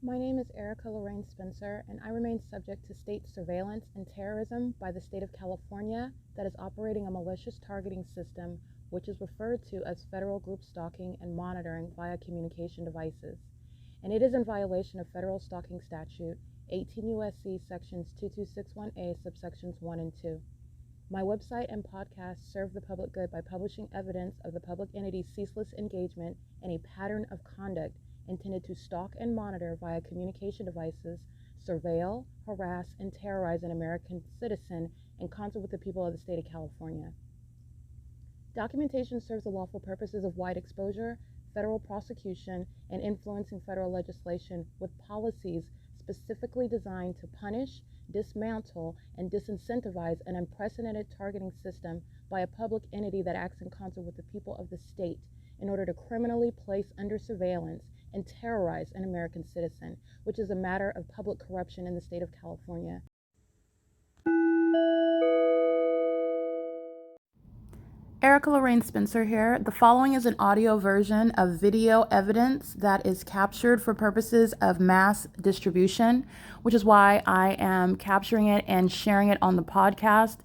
My name is Erica Lorraine Spencer, and I remain subject to state surveillance and terrorism by the state of California that is operating a malicious targeting system, which is referred to as federal group stalking and monitoring via communication devices. And it is in violation of federal stalking statute 18 U.S.C. sections 2261A subsections 1 and 2. My website and podcast serve the public good by publishing evidence of the public entity's ceaseless engagement in a pattern of conduct intended to stalk and monitor via communication devices, surveil, harass, and terrorize an American citizen in concert with the people of the state of California. Documentation serves the lawful purposes of wide exposure, federal prosecution, and influencing federal legislation with policies specifically designed to punish, dismantle, and disincentivize an unprecedented targeting system by a public entity that acts in concert with the people of the state in order to criminally place under surveillance and terrorize an American citizen, which is a matter of public corruption in the state of California. Erica Lorraine Spencer here. The following is an audio version of video evidence that is captured for purposes of mass distribution, which is why I am capturing it and sharing it on the podcast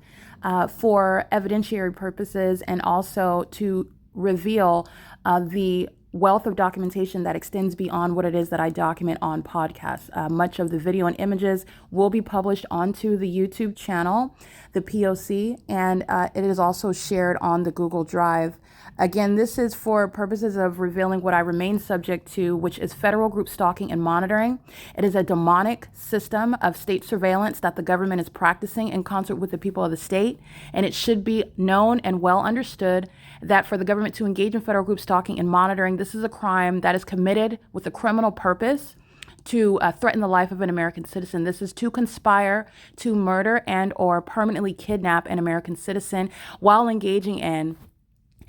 for evidentiary purposes and also to reveal the wealth of documentation that extends beyond what it is that I document on podcasts. Much of the video and images will be published onto the YouTube channel, the P.O.C, and it is also shared on the Google Drive. Again, this is for purposes of revealing what I remain subject to, which is federal group stalking and monitoring. It is a demonic system of state surveillance that the government is practicing in concert with the people of the state, and it should be known and well understood that for the government to engage in federal group stalking and monitoring, this is a crime that is committed with a criminal purpose to threaten the life of an American citizen. This is to conspire to murder and or permanently kidnap an American citizen while engaging in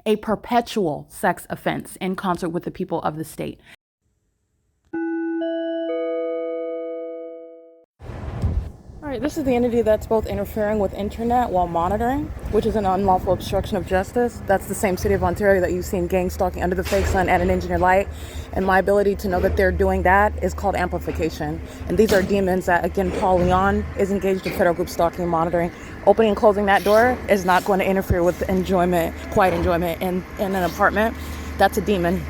a perpetual sex offense in concert with the people of the state. All right, this is the entity that's both interfering with internet while monitoring, which is an unlawful obstruction of justice. That's the same city of Ontario that you've seen gang stalking under the fake sun at an engineered light. And my ability to know that they're doing that is called amplification. And these are demons that, again, Paul Leon is engaged in federal group stalking and monitoring. Opening and closing that door is not going to interfere with enjoyment, quiet enjoyment in an apartment. That's a demon.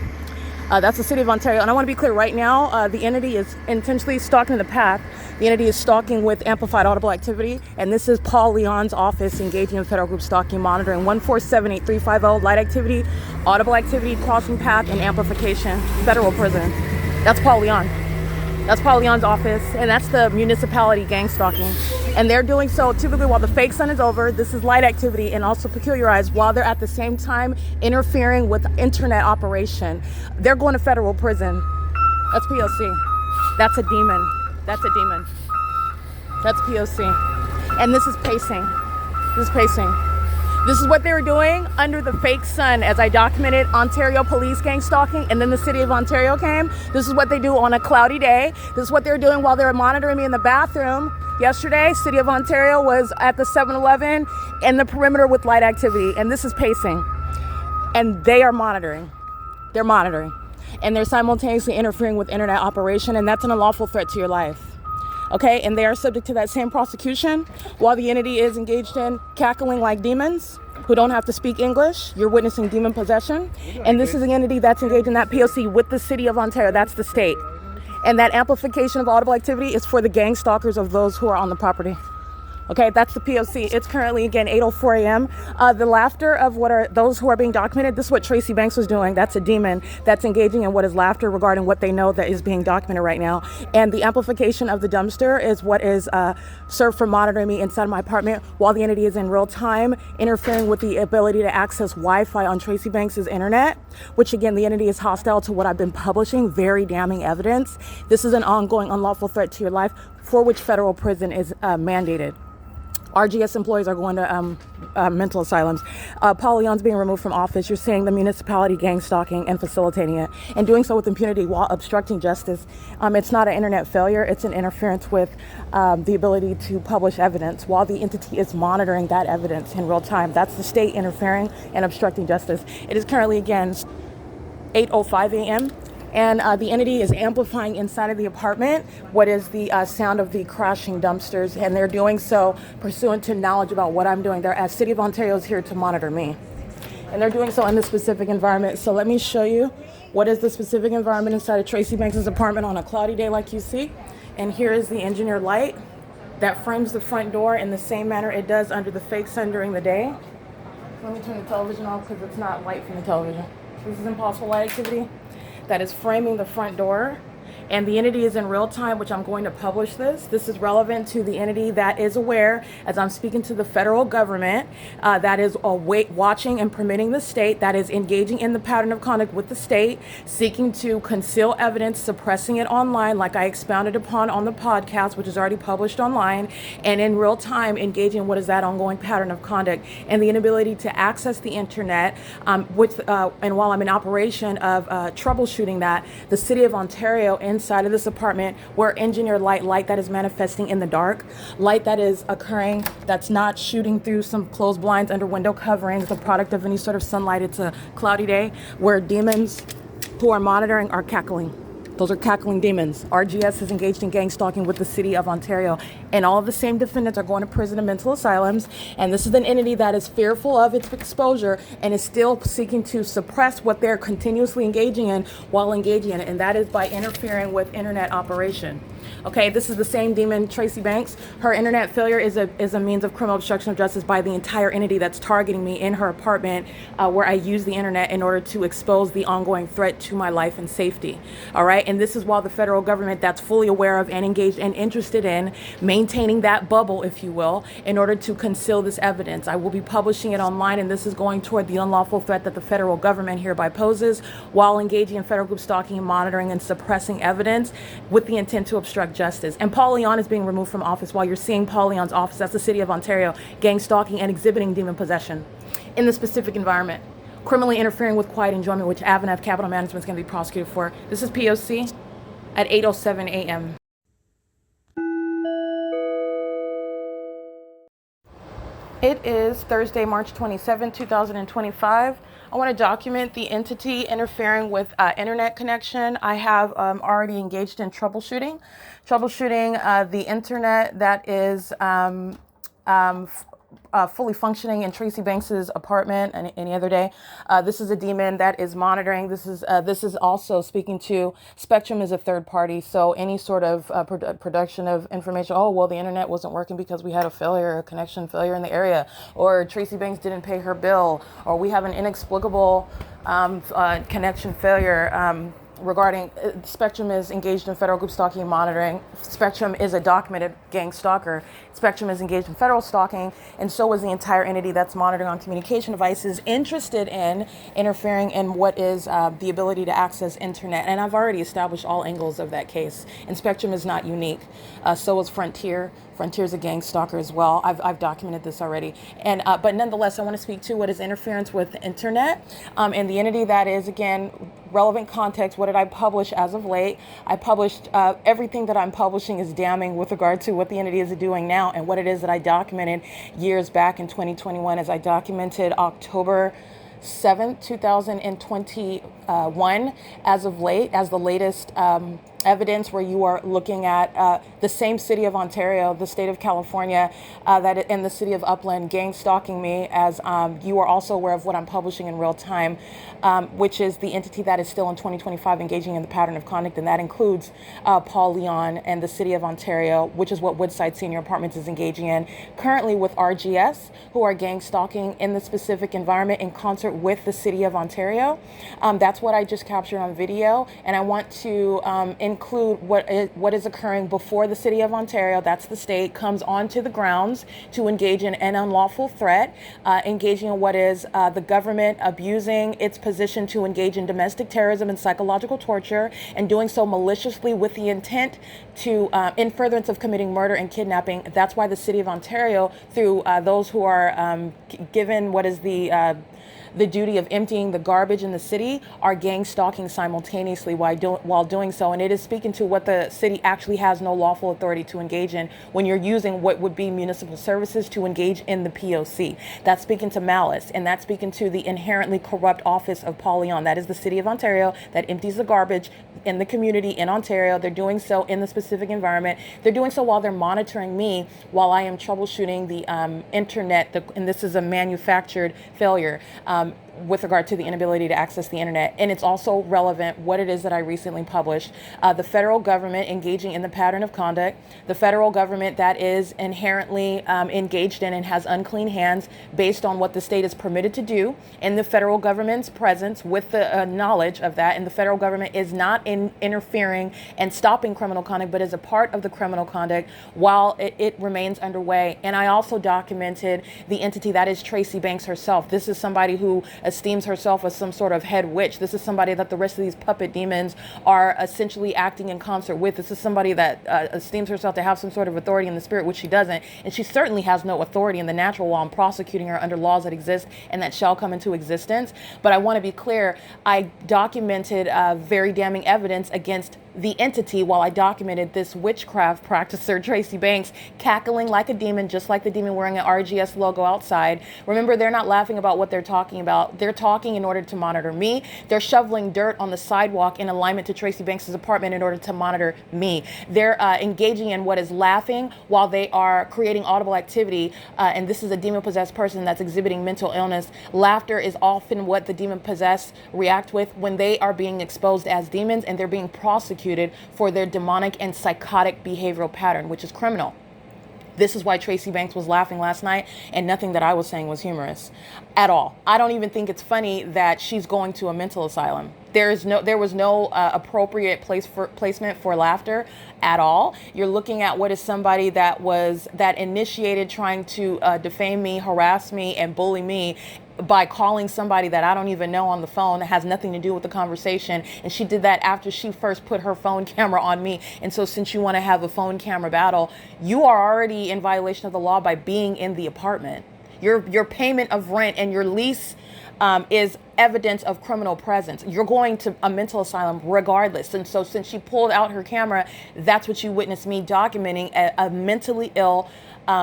That's the city of Ontario. And I want to be clear right now, the entity is intentionally stalking the path. The entity is stalking with amplified audible activity. And this is Paul Leon's office engaging in federal group stalking, monitoring 1478350, light activity, audible activity, crossing path, and amplification, federal prison. That's Paul Leon. That's Paul Leon's office. And that's the municipality gang stalking. And they're doing so typically while the fake sun is over. This is light activity and also peculiarized while they're at the same time interfering with internet operation. They're going to federal prison. That's P.O.C. That's a demon. That's a demon. That's P.O.C. And this is pacing. This is pacing. This is what they were doing under the fake sun as I documented Ontario police gang stalking, and then the city of Ontario came. This is what they do on a cloudy day. This is what they were doing while they were monitoring me in the bathroom. Yesterday, city of Ontario was at the 7-Eleven in the perimeter with light activity, and this is pacing. And they are monitoring. They're monitoring. And they're simultaneously interfering with internet operation, and that's an unlawful threat to your life. Okay, and they are subject to that same prosecution while the entity is engaged in cackling like demons who don't have to speak English. You're witnessing demon possession. And this is an entity that's engaged in that P.O.C. with the city of Ontario. That's the state. And that amplification of audible activity is for the gang stalkers of those who are on the property. Okay, that's the P.O.C. It's currently, again, 8:04 a.m. The laughter of what are those who are being documented, this is what Tracy Banks was doing. That's a demon that's engaging in what is laughter regarding what they know that is being documented right now. And the amplification of the dumpster is what is served for monitoring me inside my apartment while the entity is in real time interfering with the ability to access Wi-Fi on Tracy Banks's internet, which again, the entity is hostile to what I've been publishing, very damning evidence. This is an ongoing unlawful threat to your life for which federal prison is mandated. RGS employees are going to mental asylums. Paul Leon's being removed from office. You're seeing the municipality gang stalking and facilitating it and doing so with impunity while obstructing justice. It's not an internet failure. It's an interference with the ability to publish evidence while the entity is monitoring that evidence in real time. That's the state interfering and obstructing justice. It is currently, again, 8:05 a.m. And the entity is amplifying inside of the apartment what is the sound of the crashing dumpsters, and they're doing so pursuant to knowledge about what I'm doing. They're, as City of Ontario is here to monitor me, and they're doing so in the specific environment. So let me show you what is the specific environment inside of Tracy Banks' apartment on a cloudy day like you see. And here is the engineered light that frames the front door in the same manner it does under the fake sun during the day. Let me turn the television off because it's not light from the television. This is impossible light activity that is framing the front door. And the entity is in real time, which I'm going to publish this. This is relevant to the entity that is aware, as I'm speaking to the federal government, that is watching and permitting the state, that is engaging in the pattern of conduct with the state, seeking to conceal evidence, suppressing it online, like I expounded upon on the podcast, which is already published online, and in real time engaging what is that ongoing pattern of conduct, and the inability to access the internet, and while I'm in operation of troubleshooting that, the City of Ontario inside of this apartment, where engineered light that is manifesting in the dark, light that is occurring, that's not shooting through some closed blinds under window coverings, the product of any sort of sunlight. It's a cloudy day where demons who are monitoring are cackling. Those are cackling demons. RGS is engaged in gang stalking with the City of Ontario. And all of the same defendants are going to prison and mental asylums. And this is an entity that is fearful of its exposure and is still seeking to suppress what they're continuously engaging in while engaging in it. And that is by interfering with internet operation. Okay, this is the same demon, Tracy Banks. Her internet failure is a means of criminal obstruction of justice by the entire entity that's targeting me in her apartment, where I use the internet in order to expose the ongoing threat to my life and safety. All right, and this is while the federal government that's fully aware of and engaged and interested in maintaining that bubble, if you will, in order to conceal this evidence. I will be publishing it online, and this is going toward the unlawful threat that the federal government hereby poses while engaging in federal group stalking, monitoring, and suppressing evidence with the intent to obstruct justice. And Paul Leon is being removed from office while you're seeing Paul Leon's office. That's the City of Ontario, gang stalking and exhibiting demon possession in the specific environment. Criminally interfering with quiet enjoyment, which AVANATH Capital Management is going to be prosecuted for. This is P.O.C. at 8:07 a.m. It is Thursday, March 27, 2025. I want to document the entity interfering with internet connection. I have already engaged in troubleshooting the internet that is fully functioning in Tracy Banks's apartment and any other day. This is a demon that is monitoring. This is also speaking to Spectrum as a third party. So any sort of production of information. Oh, well, the internet wasn't working because we had a connection failure in the area, or Tracy Banks didn't pay her bill, or we have an inexplicable connection failure. Regarding Spectrum is engaged in federal group stalking and monitoring. Spectrum is a documented gang stalker. Spectrum is engaged in federal stalking, and so is the entire entity that's monitoring on communication devices, interested in interfering in what is the ability to access internet. And I've already established all angles of that case. And Spectrum is not unique. So is Frontier. Frontier's a gang stalker as well. I've documented this already. And but nonetheless, I want to speak to what is interference with the internet, and the entity that is, again, relevant context. What did I publish as of late? I published everything that I'm publishing is damning with regard to what the entity is doing now and what it is that I documented years back in 2021, as I documented October 7th, 2021, as of late, as the latest evidence, where you are looking at the same City of Ontario, the state of California, that in the city of Upland, gang stalking me, as you are also aware of what I'm publishing in real time, which is the entity that is still in 2025 engaging in the pattern of conduct, and that includes Paul Leon and the City of Ontario, which is what Woodside Senior Apartments is engaging in currently with RGS, who are gang stalking in the specific environment in concert with the City of Ontario. That's what I just captured on video, and I want to include what is occurring before the City of Ontario, that's the state, comes onto the grounds to engage in an unlawful threat, engaging in what is the government abusing its position to engage in domestic terrorism and psychological torture, and doing so maliciously with the intent to, in furtherance of committing murder and kidnapping. That's why the City of Ontario, through those who are given what is the the duty of emptying the garbage in the city are gang stalking simultaneously while doing so. And it is speaking to what the city actually has no lawful authority to engage in when you're using what would be municipal services to engage in the P.O.C. That's speaking to malice, and that's speaking to the inherently corrupt office of Paul Leon. That is the city of Ontario that empties the garbage in the community in Ontario. They're doing so in the specific environment. They're doing so while they're monitoring me while I am troubleshooting the internet, and this is a manufactured failure. With regard to the inability to access the internet. And it's also relevant what it is that I recently published. The federal government engaging in the pattern of conduct, the federal government that is inherently engaged in and has unclean hands based on what the state is permitted to do, and the federal government's presence with the knowledge of that, and the federal government is not interfering and stopping criminal conduct, but is a part of the criminal conduct while it remains underway. And I also documented the entity that is Tracy Banks herself. This is somebody who esteems herself as some sort of head witch. This is somebody that the rest of these puppet demons are essentially acting in concert with. This is somebody that esteems herself to have some sort of authority in the spirit, which she doesn't. And she certainly has no authority in the natural while I'm prosecuting her under laws that exist and that shall come into existence. But I want to be clear, I documented very damning evidence against the entity while I documented this witchcraft practicer, Tracy Banks, cackling like a demon, just like the demon wearing an RGS logo outside. Remember, they're not laughing about what they're talking about. They're talking in order to monitor me. They're shoveling dirt on the sidewalk in alignment to Tracy Banks' apartment in order to monitor me. They're engaging in what is laughing while they are creating audible activity. And this is a demon-possessed person that's exhibiting mental illness. Laughter is often what the demon-possessed react with when they are being exposed as demons and they're being prosecuted for their demonic and psychotic behavioral pattern, which is criminal. This is why Tracy Banks was laughing last night, and nothing that I was saying was humorous at all. I don't even think it's funny that she's going to a mental asylum. There was no appropriate placement for laughter at all. You're looking at what is somebody that initiated trying to defame me, harass me, and bully me by calling somebody that I don't even know on the phone that has nothing to do with the conversation. And she did that after she first put her phone camera on me. And so since you want to have a phone camera battle, you are already in violation of the law by being in the apartment. Your payment of rent and your lease is evidence of criminal presence. You're going to a mental asylum regardless. And so since she pulled out her camera, that's what you witnessed me documenting, a mentally ill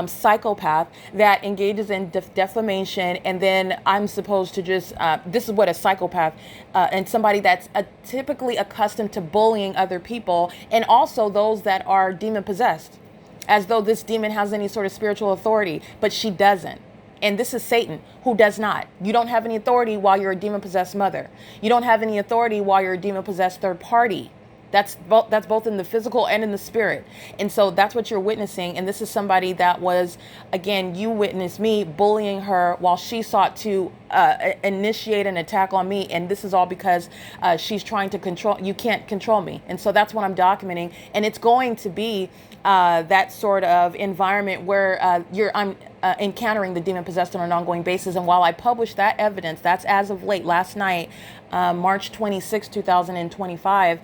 psychopath that engages in defamation. And then I'm supposed to just, this is what a psychopath and somebody that's typically accustomed to bullying other people, and also those that are demon possessed, as though this demon has any sort of spiritual authority, but she doesn't. And this is Satan, who does not. You don't have any authority while you're a demon-possessed mother. You don't have any authority while you're a demon-possessed third party. That's both in the physical and in the spirit. And so that's what you're witnessing. And this is somebody that was, again, you witnessed me bullying her while she sought to initiate an attack on me. And this is all because she's trying to control. You can't control me. And so that's what I'm documenting. And it's going to be that sort of environment where I'm encountering the demon possessed on an ongoing basis. And while I published that evidence, that's as of late, last night, March 26, 2025,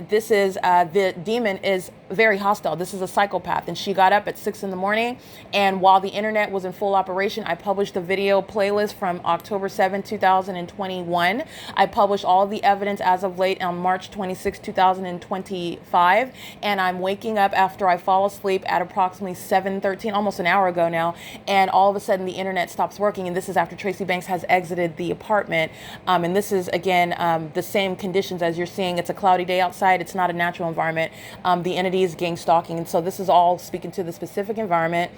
this is, the demon is very hostile. This is a psychopath. And she got up at 6 in the morning. And while the internet was in full operation, I published a video playlist from October 7, 2021. I published all of the evidence as of late on March 26, 2025. And I'm waking up after I fall asleep at approximately 7:13, almost an hour ago now. And all of a sudden the internet stops working. And this is after Tracy Banks has exited the apartment. And this is, again, the same conditions as you're seeing. It's a cloudy day outside. It's not a natural environment. The entity is gang stalking. And so this is all speaking to the specific environment.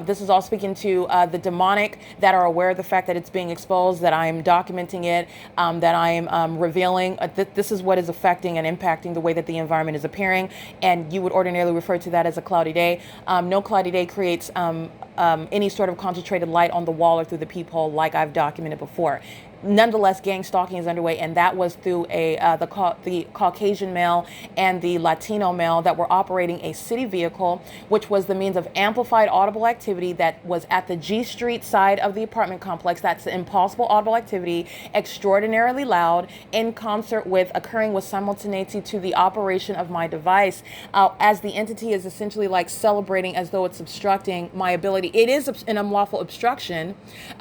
This is all speaking to the demonic that are aware of the fact that it's being exposed, that I'm documenting it, that I'm revealing. This is what is affecting and impacting the way that the environment is appearing. And you would ordinarily refer to that as a cloudy day. No cloudy day creates any sort of concentrated light on the wall or through the peephole like I've documented before. nonetheless, gang stalking is underway, and that was through the Caucasian male and the Latino male that were operating a city vehicle, which was the means of amplified audible activity that was at the G Street side of the apartment complex. That's impossible audible activity, extraordinarily loud, in concert with occurring with simultaneity to the operation of my device, as the entity is essentially like celebrating as though it's obstructing my ability. It is an unlawful obstruction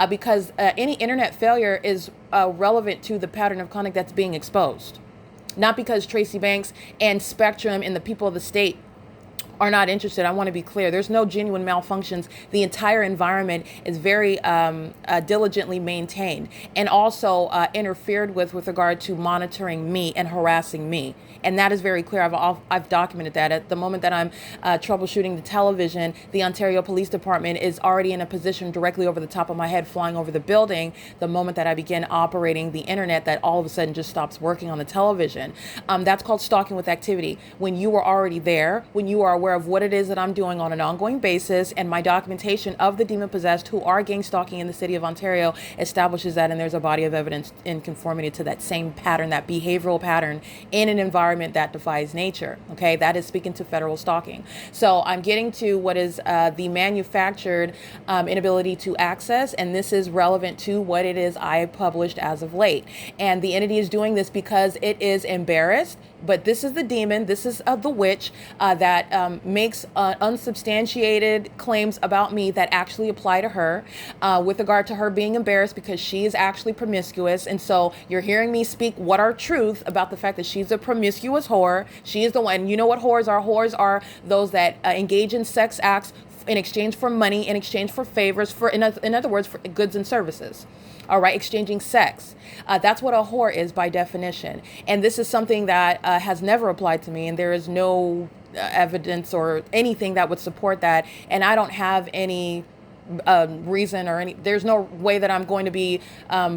because any internet failure is relevant to the pattern of conduct that's being exposed. Not because Tracy Banks and Spectrum and the people of the state are not interested. I want to be clear. There's no genuine malfunctions. The entire environment is very diligently maintained and also interfered with regard to monitoring me and harassing me. And that is very clear. I've documented that. At the moment that I'm troubleshooting the television, the Ontario Police Department is already in a position directly over the top of my head, flying over the building. The moment that I begin operating the internet, that all of a sudden just stops working on the television. That's called stalking with activity. When you are already there, when you are aware of what it is that I'm doing on an ongoing basis, and my documentation of the demon possessed who are gang stalking in the city of Ontario establishes that, and there's a body of evidence in conformity to that same pattern, that behavioral pattern in an environment that defies nature. Okay, that is speaking to federal stalking. So I'm getting to what is the manufactured inability to access, and this is relevant to what it is I published as of late. And the entity is doing this because it is embarrassed. But this is the demon, this is the witch that makes unsubstantiated claims about me that actually apply to her with regard to her being embarrassed because she is actually promiscuous. And so you're hearing me speak what are truth about the fact that she's a promiscuous whore. She is the one. You know what whores are? Whores are those that engage in sex acts in exchange for money, in exchange for favors, in other words, for goods and services. All right, exchanging sex. That's what a whore is by definition. And this is something that has never applied to me, and there is no evidence or anything that would support that. And I don't have any reason or there's no way that I'm going to be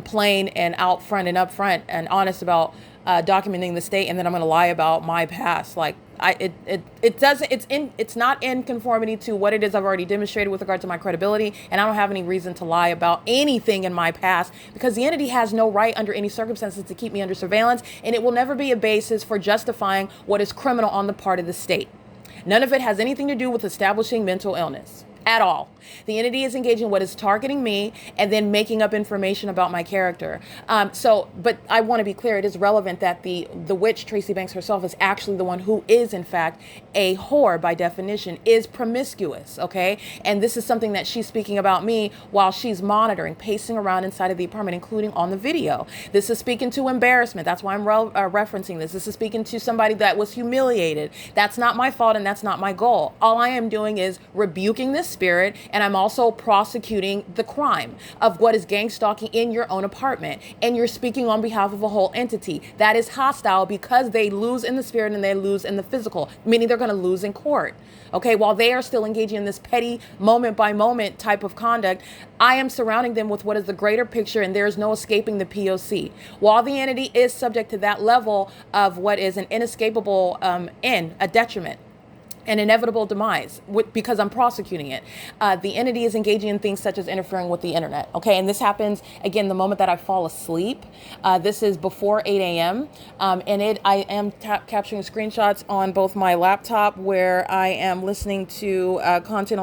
plain and out front and upfront and honest about documenting the state, and then I'm going to lie about my past. Like it's not in conformity to what it is I've already demonstrated with regard to my credibility, and I don't have any reason to lie about anything in my past because the entity has no right under any circumstances to keep me under surveillance, and it will never be a basis for justifying what is criminal on the part of the state. None of it has anything to do with establishing mental illness at all. The entity is engaging what is targeting me and then making up information about my character. But I want to be clear, it is relevant that the witch, Tracy Banks herself, is actually the one who is, in fact, a whore by definition, is promiscuous, okay? And this is something that she's speaking about me while she's monitoring, pacing around inside of the apartment, including on the video. This is speaking to embarrassment. That's why I'm referencing this. This is speaking to somebody that was humiliated. That's not my fault, and that's not my goal. All I am doing is rebuking this spirit, and I'm also prosecuting the crime of what is gang stalking in your own apartment. And you're speaking on behalf of a whole entity that is hostile because they lose in the spirit and they lose in the physical, meaning they're going to lose in court. Okay, while they are still engaging in this petty moment by moment type of conduct, I am surrounding them with what is the greater picture, and there is no escaping the P.O.C. While the entity is subject to that level of what is an inescapable end, a detriment, an inevitable demise because I'm prosecuting it. The entity is engaging in things such as interfering with the internet. Okay, and this happens again the moment that I fall asleep. This is before 8 a.m. I am capturing screenshots on both my laptop where I am listening to content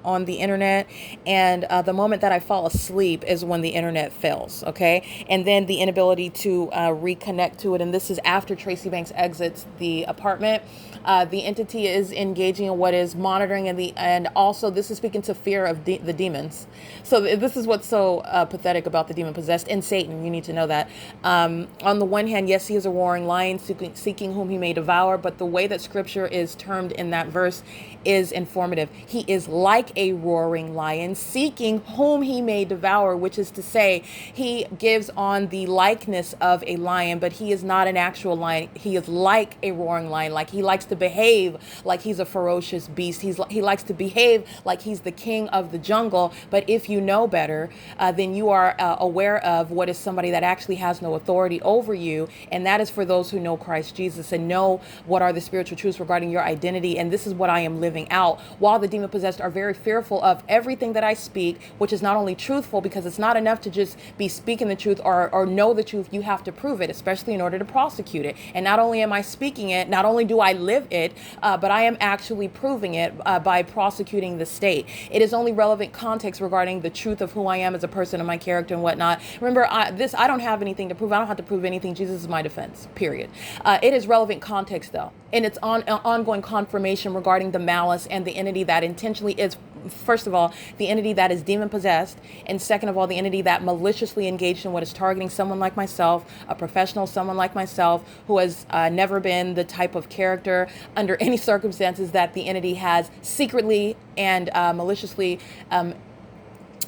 on the internet, and the moment that I fall asleep is when the internet fails. Okay, and then the inability to reconnect to it, and this is after Tracy Banks exits the apartment. The entity is engaging in what is monitoring, and also this is speaking to fear of the demons. So this is what's so pathetic about the demon possessed and Satan. You need to know that. On the one hand, yes, he is a roaring lion seeking whom he may devour, but the way that scripture is termed in that verse is informative. He is like a roaring lion seeking whom he may devour, which is to say he gives on the likeness of a lion, but he is not an actual lion. He is like a roaring lion, like he likes to behave like like he's a ferocious beast. He likes to behave like he's the king of the jungle. But if you know better, then you are aware of what is somebody that actually has no authority over you. And that is for those who know Christ Jesus and know what are the spiritual truths regarding your identity. And this is what I am living out. While the demon possessed are very fearful of everything that I speak, which is not only truthful, because it's not enough to just be speaking the truth or know the truth. You have to prove it, especially in order to prosecute it. And not only am I speaking it, not only do I live it, but I am actually proving it by prosecuting the state. It is only relevant context regarding the truth of who I am as a person and my character and whatnot. Remember, I don't have anything to prove. I don't have to prove anything. Jesus is my defense, period. It is relevant context, though. And it's ongoing confirmation regarding the malice and the entity that intentionally is, first of all, the entity that is demon possessed. And second of all, the entity that maliciously engaged in what is targeting someone like myself, a professional, someone like myself, who has never been the type of character under any circumstances that the entity has secretly and maliciously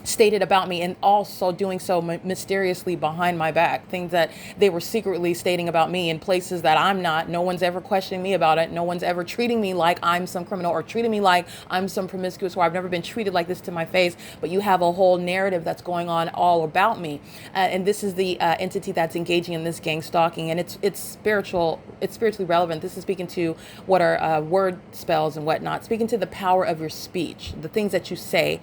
stated about me, and also doing so mysteriously behind my back, things that they were secretly stating about me in places that I'm not. No one's ever questioning me about it. No one's ever treating me like I'm some criminal or treating me like I'm some promiscuous, or I've never been treated like this to my face. But you have a whole narrative that's going on all about me, and this is the entity that's engaging in this gang stalking, and it's spiritually relevant. This is speaking to what are word spells and whatnot, speaking to the power of your speech, the things that you say.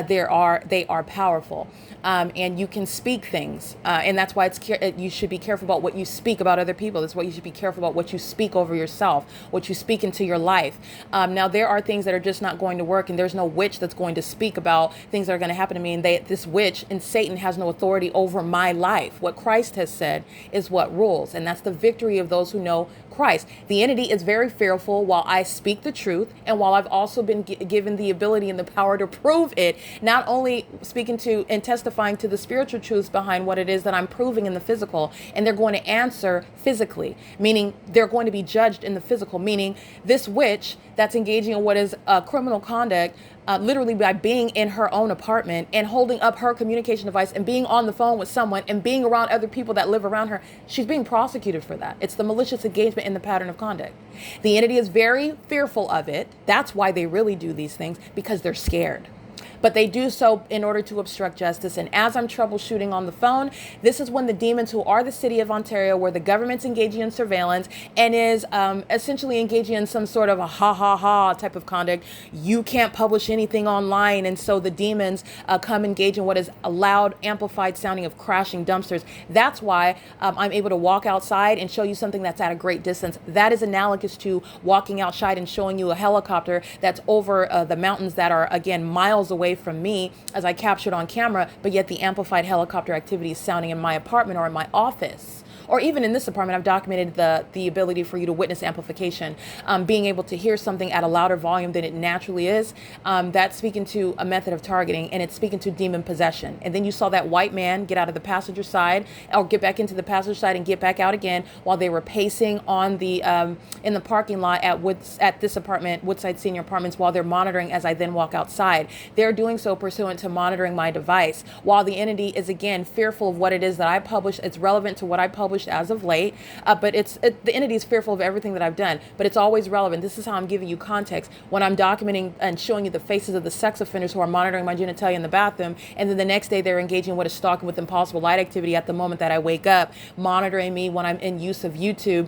They are powerful, and you can speak things, and that's why you should be careful about what you speak about other people. That's why you should be careful about what you speak over yourself, what you speak into your life. Now, there are things that are just not going to work, and there's no witch that's going to speak about things that are going to happen to me, and this witch and Satan has no authority over my life. What Christ has said is what rules, and that's the victory of those who know Christ. The entity is very fearful while I speak the truth, and while I've also been given the ability and the power to prove it, not only speaking to and testifying to the spiritual truths behind what it is that I'm proving in the physical, and they're going to answer physically, meaning they're going to be judged in the physical, meaning this witch that's engaging in what is criminal conduct, literally by being in her own apartment and holding up her communication device and being on the phone with someone and being around other people that live around her, she's being prosecuted for that. It's the malicious engagement in the pattern of conduct. The entity is very fearful of it. That's why they really do these things, because they're scared. But they do so in order to obstruct justice. And as I'm troubleshooting on the phone, this is when the demons, who are the city of Ontario, where the government's engaging in surveillance and is essentially engaging in some sort of a ha type of conduct. You can't publish anything online. And so the demons come engage in what is a loud, amplified sounding of crashing dumpsters. That's why I'm able to walk outside and show you something that's at a great distance. That is analogous to walking outside and showing you a helicopter that's over the mountains that are, again, miles away from me, as I captured on camera, but yet the amplified helicopter activity is sounding in my apartment or in my office. Or even in this apartment, I've documented the ability for you to witness amplification, being able to hear something at a louder volume than it naturally is. That's speaking to a method of targeting, and it's speaking to demon possession. And then you saw that white man get out of the passenger side, or get back into the passenger side and get back out again, while they were pacing on the in the parking lot at this apartment, Woodside Senior Apartments, while they're monitoring as I then walk outside. They're doing so pursuant to monitoring my device, while the entity is, again, fearful of what it is that I publish. It's relevant to what I publish as of late, but the entity is fearful of everything that I've done, but it's always relevant. This is how I'm giving you context when I'm documenting and showing you the faces of the sex offenders who are monitoring my genitalia in the bathroom, and then the next day they're engaging in what is stalking with impossible light activity at the moment that I wake up, monitoring me when I'm in use of YouTube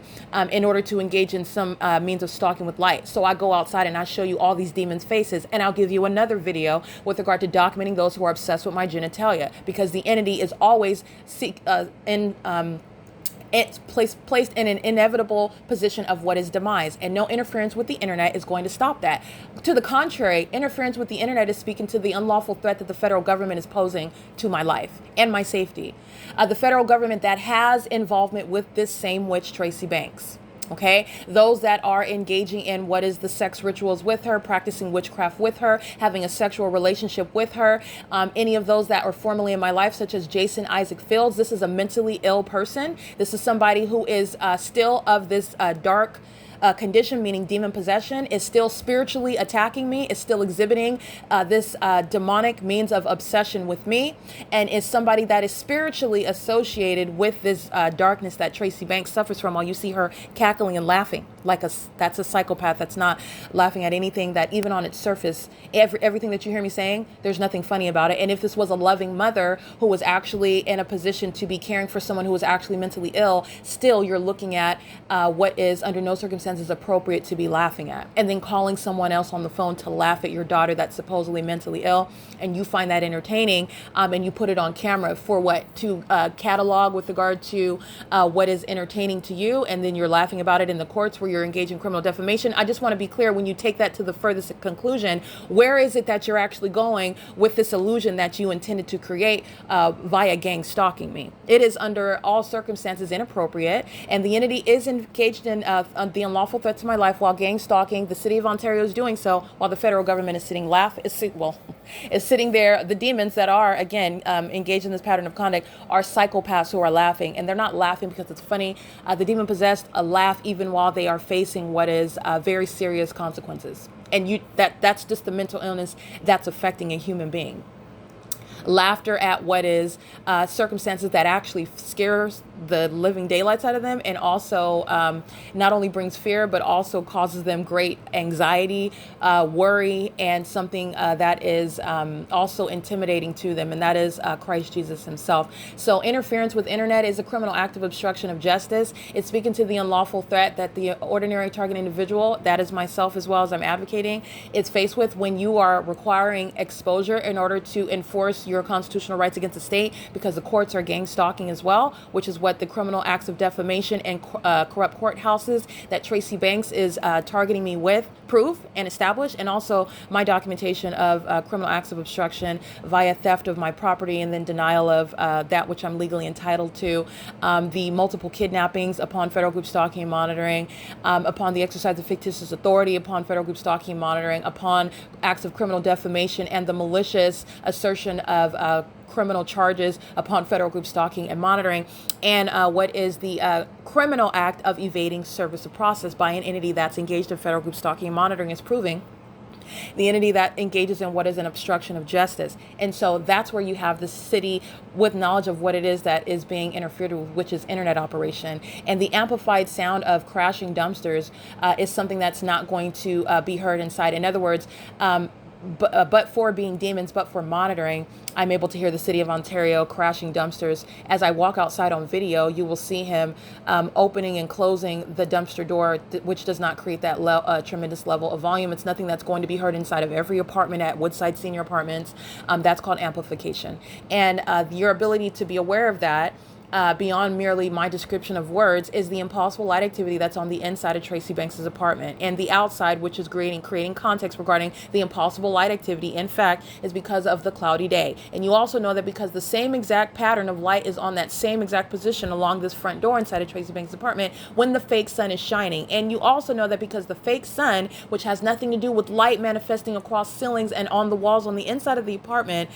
in order to engage in some means of stalking with light. So I go outside and I show you all these demons' faces, and I'll give you another video with regard to documenting those who are obsessed with my genitalia, because the entity is always it's placed in an inevitable position of what is demise, and no interference with the internet is going to stop that. To the contrary, interference with the internet is speaking to the unlawful threat that the federal government is posing to my life and my safety. The federal government that has involvement with this same witch, Tracy Banks. Okay, those that are engaging in what is the sex rituals with her, practicing witchcraft with her, having a sexual relationship with her, any of those that are formerly in my life, such as Jason Isaac Fields. This is a mentally ill person. This is somebody who is still of this dark condition, meaning demon possession, is still spiritually attacking me, is still exhibiting this demonic means of obsession with me, and is somebody that is spiritually associated with this darkness that Tracy Banks suffers from. While you see her cackling and laughing like that's a psychopath that's not laughing at anything that even on its surface, everything that you hear me saying, there's nothing funny about it. And if this was a loving mother who was actually in a position to be caring for someone who was actually mentally ill, still you're looking at what is under no circumstances appropriate to be laughing at, and then calling someone else on the phone to laugh at your daughter that's supposedly mentally ill, and you find that entertaining, and you put it on camera for what? To catalog with regard to what is entertaining to you, and then you're laughing about it in the courts where you're engaged in criminal defamation. I just want to be clear, when you take that to the furthest conclusion, where is it that you're actually going with this illusion that you intended to create via gang stalking me? It is under all circumstances inappropriate, and the entity is engaged in the unlawful threat to my life while gang stalking. The city of Ontario is doing so while the federal government is sitting there. The demons that are, again, engaged in this pattern of conduct are psychopaths who are laughing, and they're not laughing because it's funny. The demon possessed laugh even while they are facing what is very serious consequences, and that's just the mental illness that's affecting a human being. Laughter at what is circumstances that actually scares the living daylights out of them, and also not only brings fear but also causes them great anxiety, worry, and something that is also intimidating to them, and that is Christ Jesus himself. So interference with internet is a criminal act of obstruction of justice. It's speaking to the unlawful threat that the ordinary target individual, that is myself as well as I'm advocating, is faced with when you are requiring exposure in order to enforce your constitutional rights against the state, because the courts are gang stalking as well, which is what the criminal acts of defamation and corrupt courthouses that Tracy Banks is targeting me with prove and establish, and also my documentation of criminal acts of obstruction via theft of my property and then denial of that which I'm legally entitled to, the multiple kidnappings upon federal group stalking and monitoring, upon the exercise of fictitious authority upon federal group stalking and monitoring, upon acts of criminal defamation and the malicious assertion of criminal charges upon federal group stalking and monitoring, and what is the criminal act of evading service of process by an entity that's engaged in federal group stalking and monitoring is proving the entity that engages in what is an obstruction of justice. And so that's where you have the city with knowledge of what it is that is being interfered with, which is internet operation. And the amplified sound of crashing dumpsters is something that's not going to be heard inside. In other words, but for being demons, but for monitoring, I'm able to hear the city of Ontario crashing dumpsters. As I walk outside on video, you will see him opening and closing the dumpster door, which does not create that tremendous level of volume. It's nothing that's going to be heard inside of every apartment at Woodside Senior Apartments. That's called amplification. And your ability to be aware of that, beyond merely my description of words, is the impossible light activity that's on the inside of Tracy Banks's apartment, and the outside, which is creating context regarding the impossible light activity, in fact, is because of the cloudy day. And you also know that because the same exact pattern of light is on that same exact position along this front door inside of Tracy Banks's apartment when the fake sun is shining. And you also know that because the fake sun, which has nothing to do with light manifesting across ceilings and on the walls on the inside of the apartment,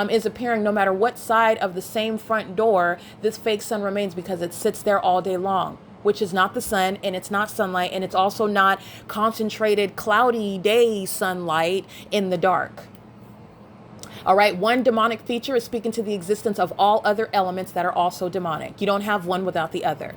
is appearing no matter what side of the same front door this fake sun remains, because it sits there all day long, which is not the sun, and it's not sunlight, and it's also not concentrated cloudy day sunlight in the dark. All right, one demonic feature is speaking to the existence of all other elements that are also demonic. You don't have one without the other.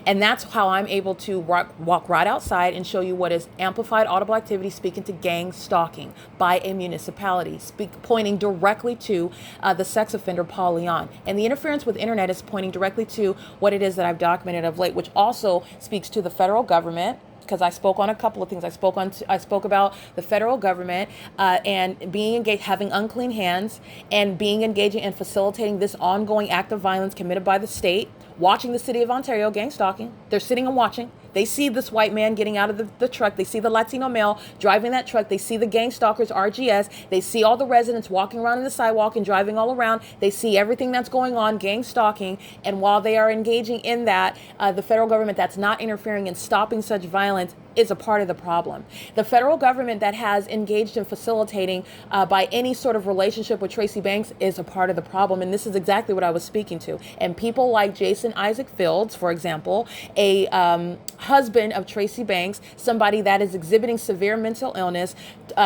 And that's how I'm able to walk right outside and show you what is amplified audible activity speaking to gang stalking by a municipality, pointing directly to the sex offender Paul Leon. And the interference with internet is pointing directly to what it is that I've documented of late, which also speaks to the federal government, because I spoke on a couple of things. I spoke about the federal government and being engaged, having unclean hands, and being engaging and facilitating this ongoing act of violence committed by the state, watching the city of Ontario gang stalking. They're sitting and watching. They see this white man getting out of the truck. They see the Latino male driving that truck. They see the gang stalkers, RGS. They see all the residents walking around on the sidewalk and driving all around. They see everything that's going on, gang stalking. And while they are engaging in that, the federal government that's not interfering and stopping such violence is a part of the problem. The federal government that has engaged in facilitating by any sort of relationship with Tracy Banks is a part of the problem. And this is exactly what I was speaking to. And people like Jason Isaac Fields, for example, a husband of Tracy Banks, somebody that is exhibiting severe mental illness,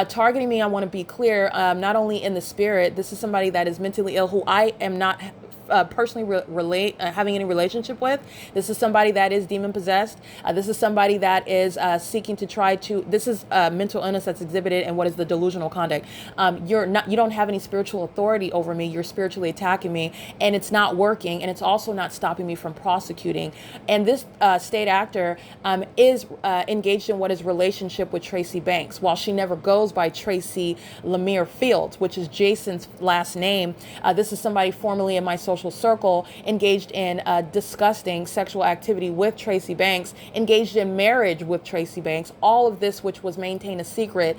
targeting me, I want to be clear, not only in the spirit, this is somebody that is mentally ill who I am not personally having any relationship with. This is somebody that is demon possessed. This is somebody that is seeking to try to, this is mental illness that's exhibited in what is the delusional conduct. You don't have any spiritual authority over me. You're spiritually attacking me, and it's not working, and it's also not stopping me from prosecuting. And this state actor is engaged in what is relationship with Tracy Banks. While she never goes by Tracy Lemire Fields, which is Jason's last name, this is somebody formerly in my social circle, engaged in disgusting sexual activity with Tracy Banks, engaged in marriage with Tracy Banks, all of this which was maintained a secret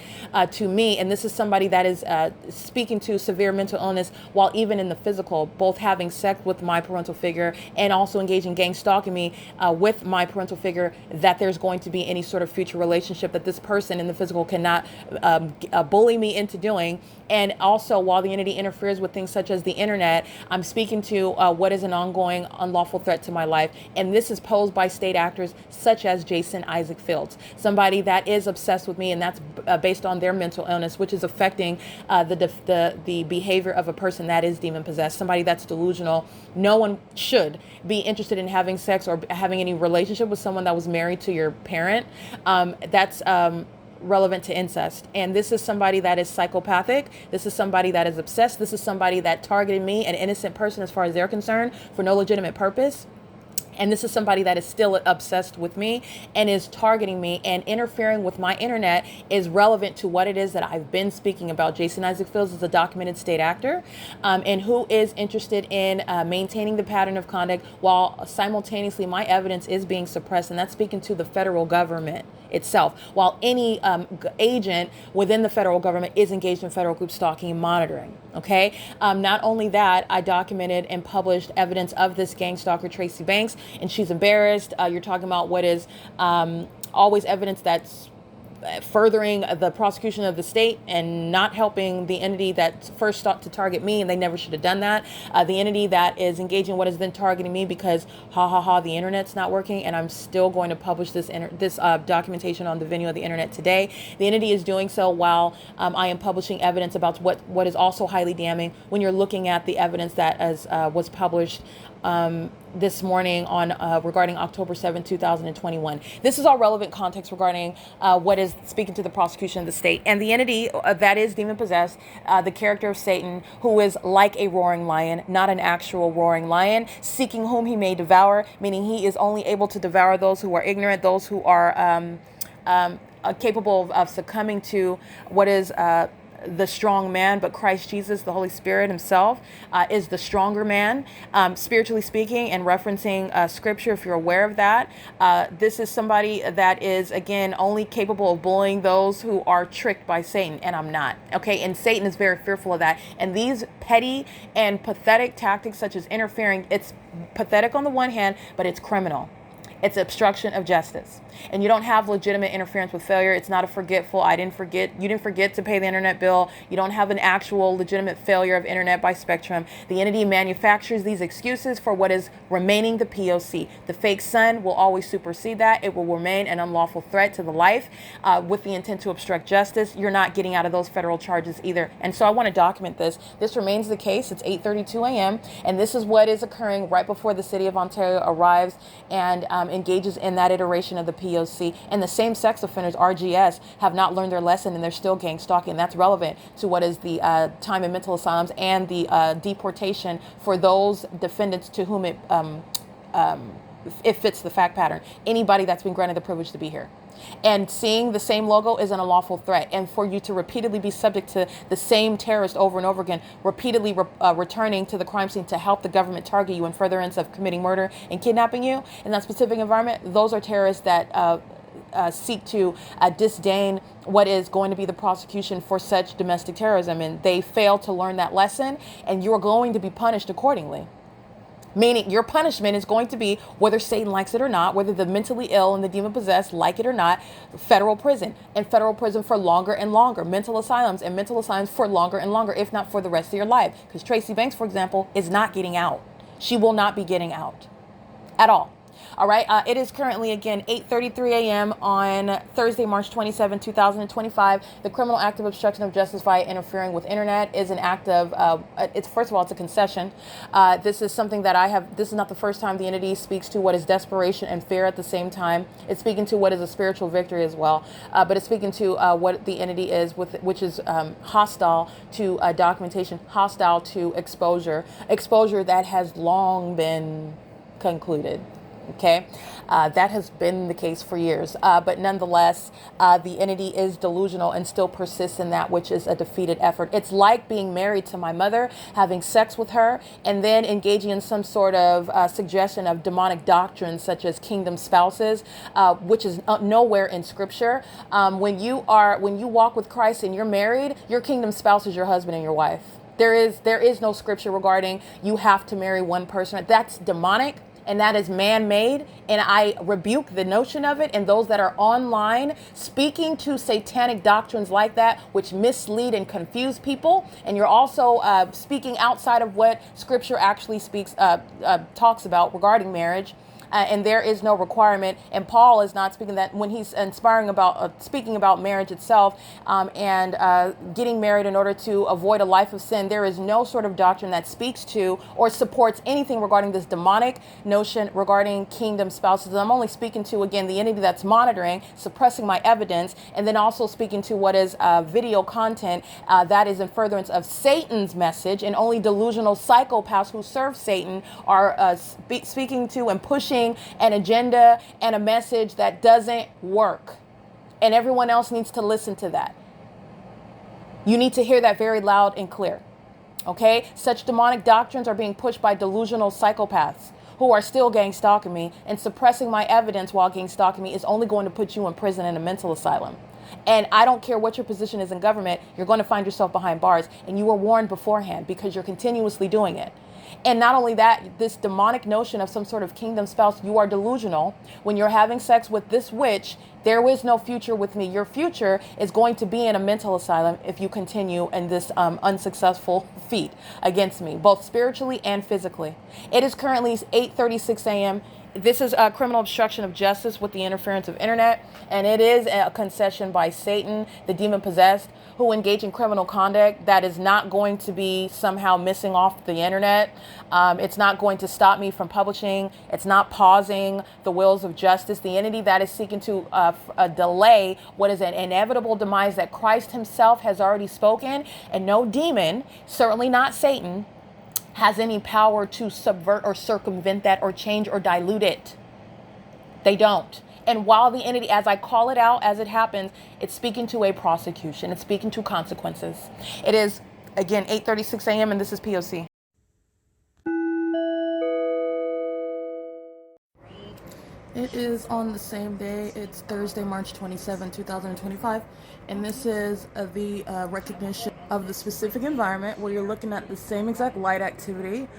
to me. And this is somebody that is speaking to severe mental illness while even in the physical, both having sex with my parental figure and also engaging gang stalking me with my parental figure, that there's going to be any sort of future relationship that this person in the physical cannot bully me into doing. And also, while the entity interferes with things such as the internet, I'm speaking to what is an ongoing unlawful threat to my life. And this is posed by state actors such as Jason Isaac Fields, somebody that is obsessed with me, and that's based on their mental illness, which is affecting the behavior of a person that is demon possessed, somebody that's delusional. No one should be interested in having sex or having any relationship with someone that was married to your parent. That's relevant to incest. And this is somebody that is psychopathic. This is somebody that is obsessed. This is somebody that targeted me, an innocent person as far as they're concerned, for no legitimate purpose. And this is somebody that is still obsessed with me and is targeting me and interfering with my internet is relevant to what it is that I've been speaking about. Jason Isaac Fields is a documented state actor and who is interested in maintaining the pattern of conduct while simultaneously my evidence is being suppressed. And that's speaking to the federal government itself, while any agent within the federal government is engaged in federal group stalking and monitoring. Okay. Not only that, I documented and published evidence of this gang stalker, Tracy Banks, and she's embarrassed. You're talking about what is always evidence that's furthering the prosecution of the state and not helping the entity that first sought to target me, and they never should have done that. The entity that is engaging what is then targeting me because the internet's not working, and I'm still going to publish this documentation on the venue of the internet today. The entity is doing so while I am publishing evidence about what is also highly damning when you're looking at the evidence that was published this morning on regarding October 7, 2021. This is all relevant context regarding what is speaking to the prosecution of the state. And the entity that is demon possessed, the character of Satan, who is like a roaring lion, not an actual roaring lion, seeking whom he may devour, meaning he is only able to devour those who are ignorant, those who are capable of succumbing to what is the strong man, but Christ Jesus, the Holy Spirit himself, is the stronger man, spiritually speaking, and referencing scripture, if you're aware of that. This is somebody that is, again, only capable of bullying those who are tricked by Satan, and I'm not. Okay, and Satan is very fearful of that. And these petty and pathetic tactics, such as interfering, it's pathetic on the one hand, but it's criminal. It's obstruction of justice. And you don't have legitimate interference with failure. It's not a forgetful, you didn't forget to pay the internet bill. You don't have an actual legitimate failure of internet by Spectrum. The entity manufactures these excuses for what is remaining the P.O.C. The fake son will always supersede that. It will remain an unlawful threat to the life with the intent to obstruct justice. You're not getting out of those federal charges either. And so I want to document this. This remains the case. It's 8:32 a.m. And this is what is occurring right before the city of Ontario arrives and engages in that iteration of the P.O.C. And the same-sex offenders, RGS, have not learned their lesson, and they're still gang stalking. That's relevant to what is the time in mental asylums and the deportation for those defendants to whom it fits the fact pattern. Anybody that's been granted the privilege to be here. And seeing the same logo is an unlawful threat. And for you to repeatedly be subject to the same terrorist over and over again, repeatedly returning to the crime scene to help the government target you in furtherance of committing murder and kidnapping you in that specific environment, those are terrorists that seek to disdain what is going to be the prosecution for such domestic terrorism. And they fail to learn that lesson, and you're going to be punished accordingly. Meaning your punishment is going to be, whether Satan likes it or not, whether the mentally ill and the demon possessed like it or not, federal prison, and federal prison for longer and longer, mental asylums and mental asylums for longer and longer, if not for the rest of your life. Because Tracy Banks, for example, is not getting out. She will not be getting out at all. All right. It is currently, again, 8:33 a.m. on Thursday, March 27, 2025. The criminal act of obstruction of justice via interfering with internet is an act of, it's first of all, it's a concession. This is something that this is not the first time the entity speaks to what is desperation and fear at the same time. It's speaking to what is a spiritual victory as well. But it's speaking to what the entity is, which is hostile to documentation, hostile to exposure that has long been concluded. Okay, that has been the case for years. But nonetheless, the entity is delusional and still persists in that which is a defeated effort. It's like being married to my mother, having sex with her, and then engaging in some sort of suggestion of demonic doctrines such as kingdom spouses, which is nowhere in Scripture. When you walk with Christ and you're married, your kingdom spouse is your husband and your wife. There is no Scripture regarding you have to marry one person. That's demonic. And that is man-made, and I rebuke the notion of it. And those that are online speaking to satanic doctrines like that, which mislead and confuse people, and you're also speaking outside of what Scripture actually talks about regarding marriage. And there is no requirement. And Paul is not speaking that when he's speaking about marriage itself and getting married in order to avoid a life of sin. There is no sort of doctrine that speaks to or supports anything regarding this demonic notion regarding kingdom spouses. I'm only speaking to, again, the entity that's monitoring, suppressing my evidence, and then also speaking to what is video content that is in furtherance of Satan's message, and only delusional psychopaths who serve Satan are speaking to and pushing an agenda and a message that doesn't work. And everyone else needs to listen to that. You need to hear that very loud and clear. Okay? Such demonic doctrines are being pushed by delusional psychopaths who are still gang stalking me, and suppressing my evidence while gang stalking me is only going to put you in prison in a mental asylum. And I don't care what your position is in government, you're going to find yourself behind bars, and you were warned beforehand because you're continuously doing it. And not only that, this demonic notion of some sort of kingdom spouse, you are delusional. When you're having sex with this witch, there is no future with me. Your future is going to be in a mental asylum if you continue in this unsuccessful feat against me, both spiritually and physically. It is currently 8:36 a.m. This is a criminal obstruction of justice with the interference of internet, and it is a concession by Satan, the demon possessed, who engage in criminal conduct that is not going to be somehow missing off the internet. It's not going to stop me from publishing. It's not pausing the wheels of justice. The entity that is seeking to delay what is an inevitable demise that Christ himself has already spoken, and no demon, certainly not Satan, has any power to subvert or circumvent that or change or dilute it. They don't. And while the entity, as I call it out as it happens, it's speaking to a prosecution. It's speaking to consequences. It is, again, 8:36 a.m. and this is P.O.C. It is on the same day. It's Thursday, March 27, 2025. And this is the recognition of the specific environment where you're looking at the same exact light activity.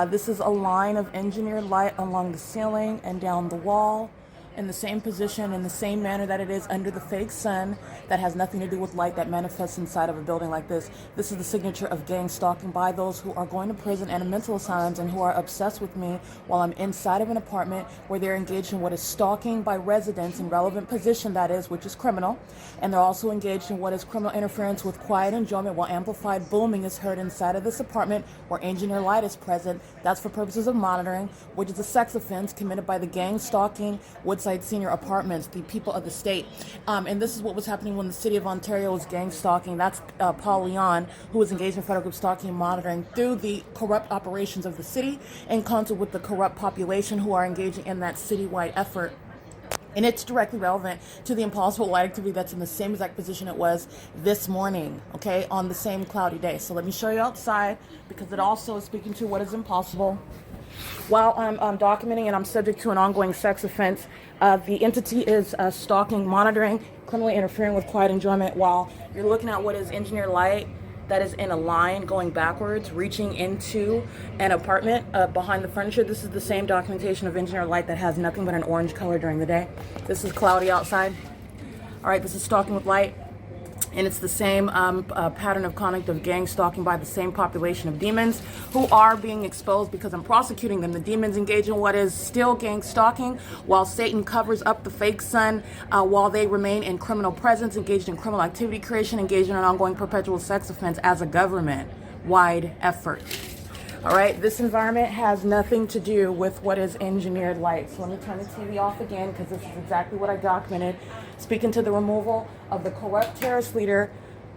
This is a line of engineered light along the ceiling and down the wall, in the same position, in the same manner that it is under the fake sun, that has nothing to do with light that manifests inside of a building like this. This is the signature of gang stalking by those who are going to prison and mental asylums and who are obsessed with me while I'm inside of an apartment where they're engaged in what is stalking by residents in relevant position, that is, which is criminal. And they're also engaged in what is criminal interference with quiet enjoyment while amplified booming is heard inside of this apartment where engineer light is present. That's for purposes of monitoring, which is a sex offense committed by the gang stalking WOODSIDE Senior Apartments, the people of the state. And this is what was happening when the city of Ontario was gang stalking. That's Paul Leon, who was engaged in federal group stalking and monitoring through the corrupt operations of the city in concert with the corrupt population who are engaging in that citywide effort. And it's directly relevant to the impossible light activity that's in the same exact position it was this morning, okay, on the same cloudy day. So let me show you outside, because it also is speaking to what is impossible. While I'm documenting and I'm subject to an ongoing sex offense, the entity is stalking, monitoring, criminally interfering with quiet enjoyment while you're looking at what is engineered light that is in a line going backwards, reaching into an apartment behind the furniture. This is the same documentation of engineer light that has nothing but an orange color during the day. This is cloudy outside. All right, this is stalking with light. And it's the same pattern of conduct of gang stalking by the same population of demons who are being exposed because I'm prosecuting them. The demons engage in what is still gang stalking while Satan covers up the fake sun, while they remain in criminal presence, engaged in criminal activity creation, engaged in an ongoing perpetual sex offense as a government-wide effort. All right, this environment has nothing to do with what is engineered light. So let me turn the TV off again because this is exactly what I documented. Speaking to the removal of the corrupt terrorist leader,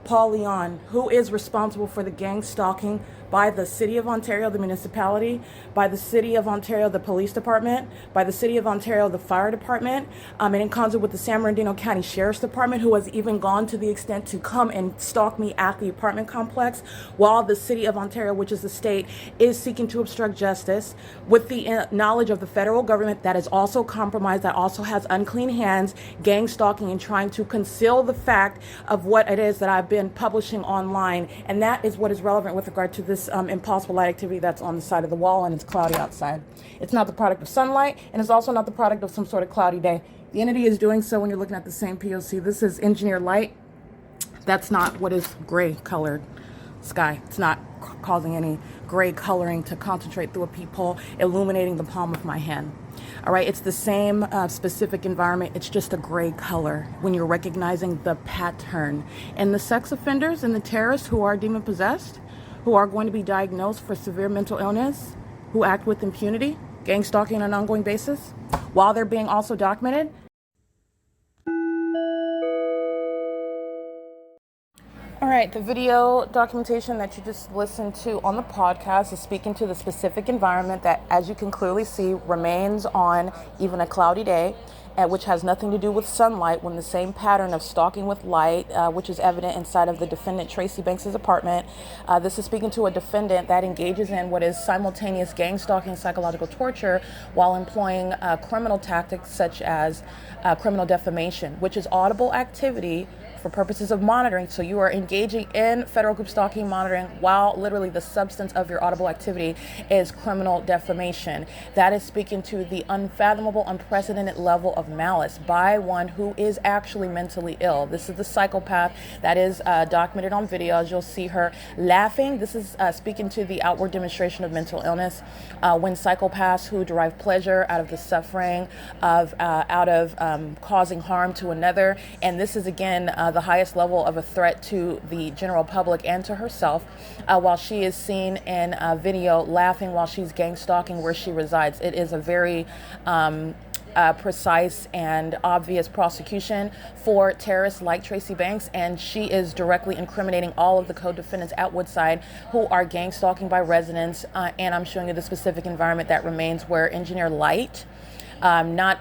Paul Leon, who is responsible for the gang stalking by the City of Ontario, the municipality, by the City of Ontario, the police department, by the City of Ontario, the fire department, and in concert with the San Bernardino County Sheriff's Department, who has even gone to the extent to come and stalk me at the apartment complex, while the City of Ontario, which is the state, is seeking to obstruct justice with the knowledge of the federal government that is also compromised, that also has unclean hands, gang stalking, and trying to conceal the fact of what it is that I've been publishing online. And that is what is relevant with regard to this impossible light activity that's on the side of the wall, and it's cloudy outside. It's not the product of sunlight, and it's also not the product of some sort of cloudy day. The entity is doing so when you're looking at the same P.O.C. This is engineered light. That's not what is gray colored sky. It's not causing any gray coloring to concentrate through a peephole, illuminating the palm of my hand. All right, it's the same specific environment. It's just a gray color when you're recognizing the pattern. And the sex offenders and the terrorists who are demon possessed, who are going to be diagnosed for severe mental illness, who act with impunity, gang stalking on an ongoing basis, while they're being also documented. All right, the video documentation that you just listened to on the podcast is speaking to the specific environment that, as you can clearly see, remains on even a cloudy day, which has nothing to do with sunlight, when the same pattern of stalking with light, which is evident inside of the defendant Tracy Banks's apartment. This is speaking to a defendant that engages in what is simultaneous gang stalking, psychological torture, while employing criminal tactics such as criminal defamation, which is audible activity for purposes of monitoring. So you are engaging in federal group stalking monitoring while literally the substance of your audible activity is criminal defamation. That is speaking to the unfathomable, unprecedented level of malice by one who is actually mentally ill. This is the psychopath that is documented on video, as you'll see her laughing. This is speaking to the outward demonstration of mental illness when psychopaths who derive pleasure out of the suffering of causing harm to another. And this is again the highest level of a threat to the general public and to herself, while she is seen in a video laughing while she's gang stalking where she resides. It is a very precise and obvious prosecution for terrorists like Tracy Banks, and she is directly incriminating all of the co-defendants at Woodside who are gang stalking by residents, and I'm showing you the specific environment that remains where engineer light, not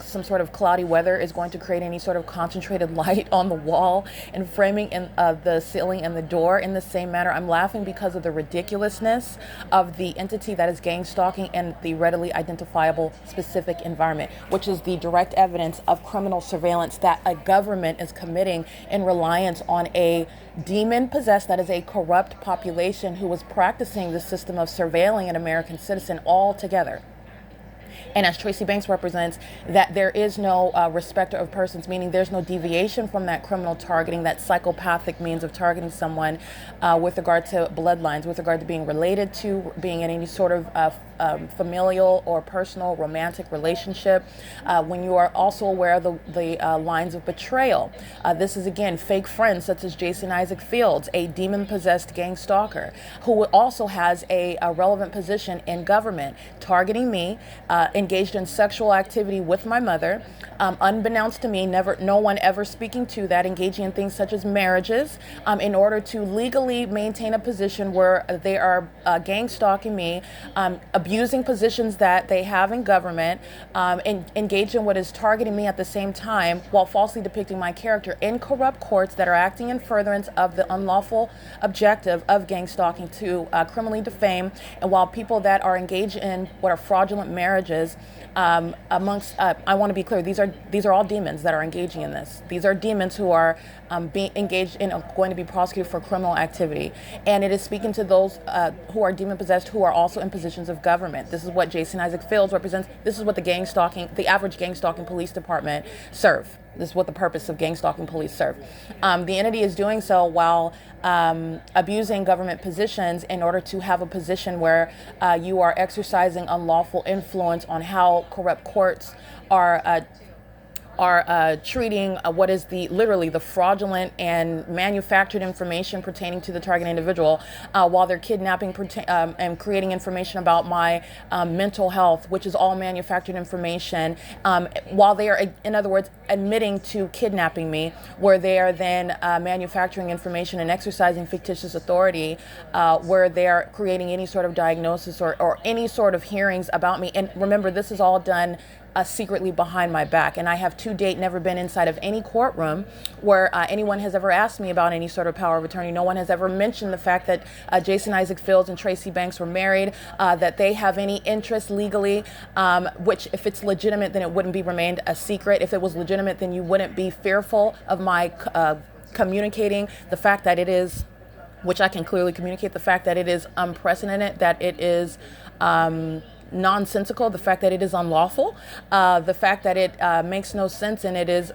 some sort of cloudy weather, is going to create any sort of concentrated light on the wall and framing in the ceiling and the door in the same manner. I'm laughing because of the ridiculousness of the entity that is gang stalking and the readily identifiable specific environment, which is the direct evidence of criminal surveillance that a government is committing in reliance on a demon-possessed, that is a corrupt population who was practicing the system of surveilling an American citizen altogether. And as Tracy Banks represents, that there is no respecter of persons, meaning there's no deviation from that criminal targeting, that psychopathic means of targeting someone with regard to bloodlines, with regard to being related to, being in any sort of familial or personal romantic relationship, when you are also aware of the lines of betrayal. This is, again, fake friends such as Jason Isaac Fields, a demon-possessed gang stalker, who also has a relevant position in government, targeting me, engaged in sexual activity with my mother, unbeknownst to me, no one ever speaking to that, engaging in things such as marriages, in order to legally maintain a position where they are gang stalking me, abusing positions that they have in government, and engaged in what is targeting me at the same time while falsely depicting my character in corrupt courts that are acting in furtherance of the unlawful objective of gang stalking to criminally defame, and while people that are engaged in what are fraudulent marriages is amongst. I want to be clear. These are all demons that are engaging in this. These are demons who are being engaged in going to be prosecuted for criminal activity, and it is speaking to those who are demon possessed, who are also in positions of government. This is what Jason Isaac Fields represents. This is what the average gang stalking police department serve. This is what the purpose of gang stalking police serve. The entity is doing so while abusing government positions in order to have a position where you are exercising unlawful influence on how corrupt courts are treating what is literally the fraudulent and manufactured information pertaining to the target individual, while they're kidnapping and creating information about my mental health, which is all manufactured information, while they are, in other words, admitting to kidnapping me, where they are then manufacturing information and exercising fictitious authority, where they are creating any sort of diagnosis or any sort of hearings about me. And remember, this is all done secretly behind my back, and I have to date never been inside of any courtroom where anyone has ever asked me about any sort of power of attorney. No one has ever mentioned the fact that Jason Isaac Fields and Tracy Banks were married, that they have any interest legally, which if it's legitimate, then it wouldn't be remained a secret. If it was legitimate, then you wouldn't be fearful of my communicating the fact that it is, which I can clearly communicate, the fact that it is unprecedented, that it is nonsensical, the fact that it is unlawful, the fact that it makes no sense, and it is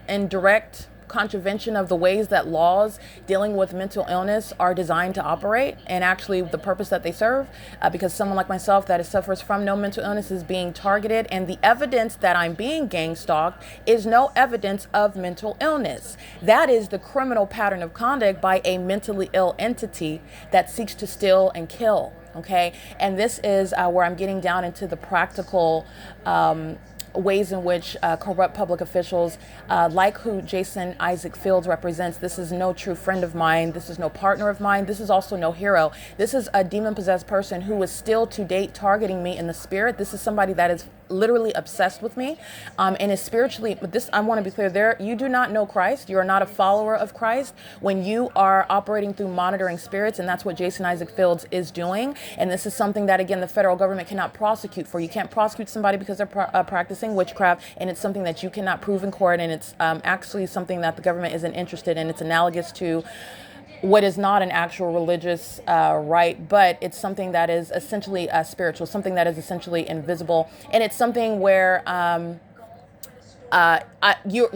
in direct contravention of the ways that laws dealing with mental illness are designed to operate, and actually the purpose that they serve, because someone like myself that suffers from no mental illness is being targeted, and the evidence that I'm being gang stalked is no evidence of mental illness. That is the criminal pattern of conduct by a mentally ill entity that seeks to steal and kill. Okay, and this is where I'm getting down into the practical ways in which corrupt public officials, like who Jason Isaac Fields represents, this is no true friend of mine, this is no partner of mine, this is also no hero. This is a demon-possessed person who is still to date targeting me in the spirit. This is somebody that is literally obsessed with me, and is spiritually, but this, I want to be clear, you do not know Christ, you are not a follower of Christ when you are operating through monitoring spirits, and that's what Jason Isaac Fields is doing. And this is something that, again, the federal government cannot prosecute for. You can't prosecute somebody because they're practicing witchcraft, and it's something that you cannot prove in court, and it's actually something that the government isn't interested in. It's analogous to what is not an actual religious right, but it's something that is essentially spiritual, something that is essentially invisible, and it's something where you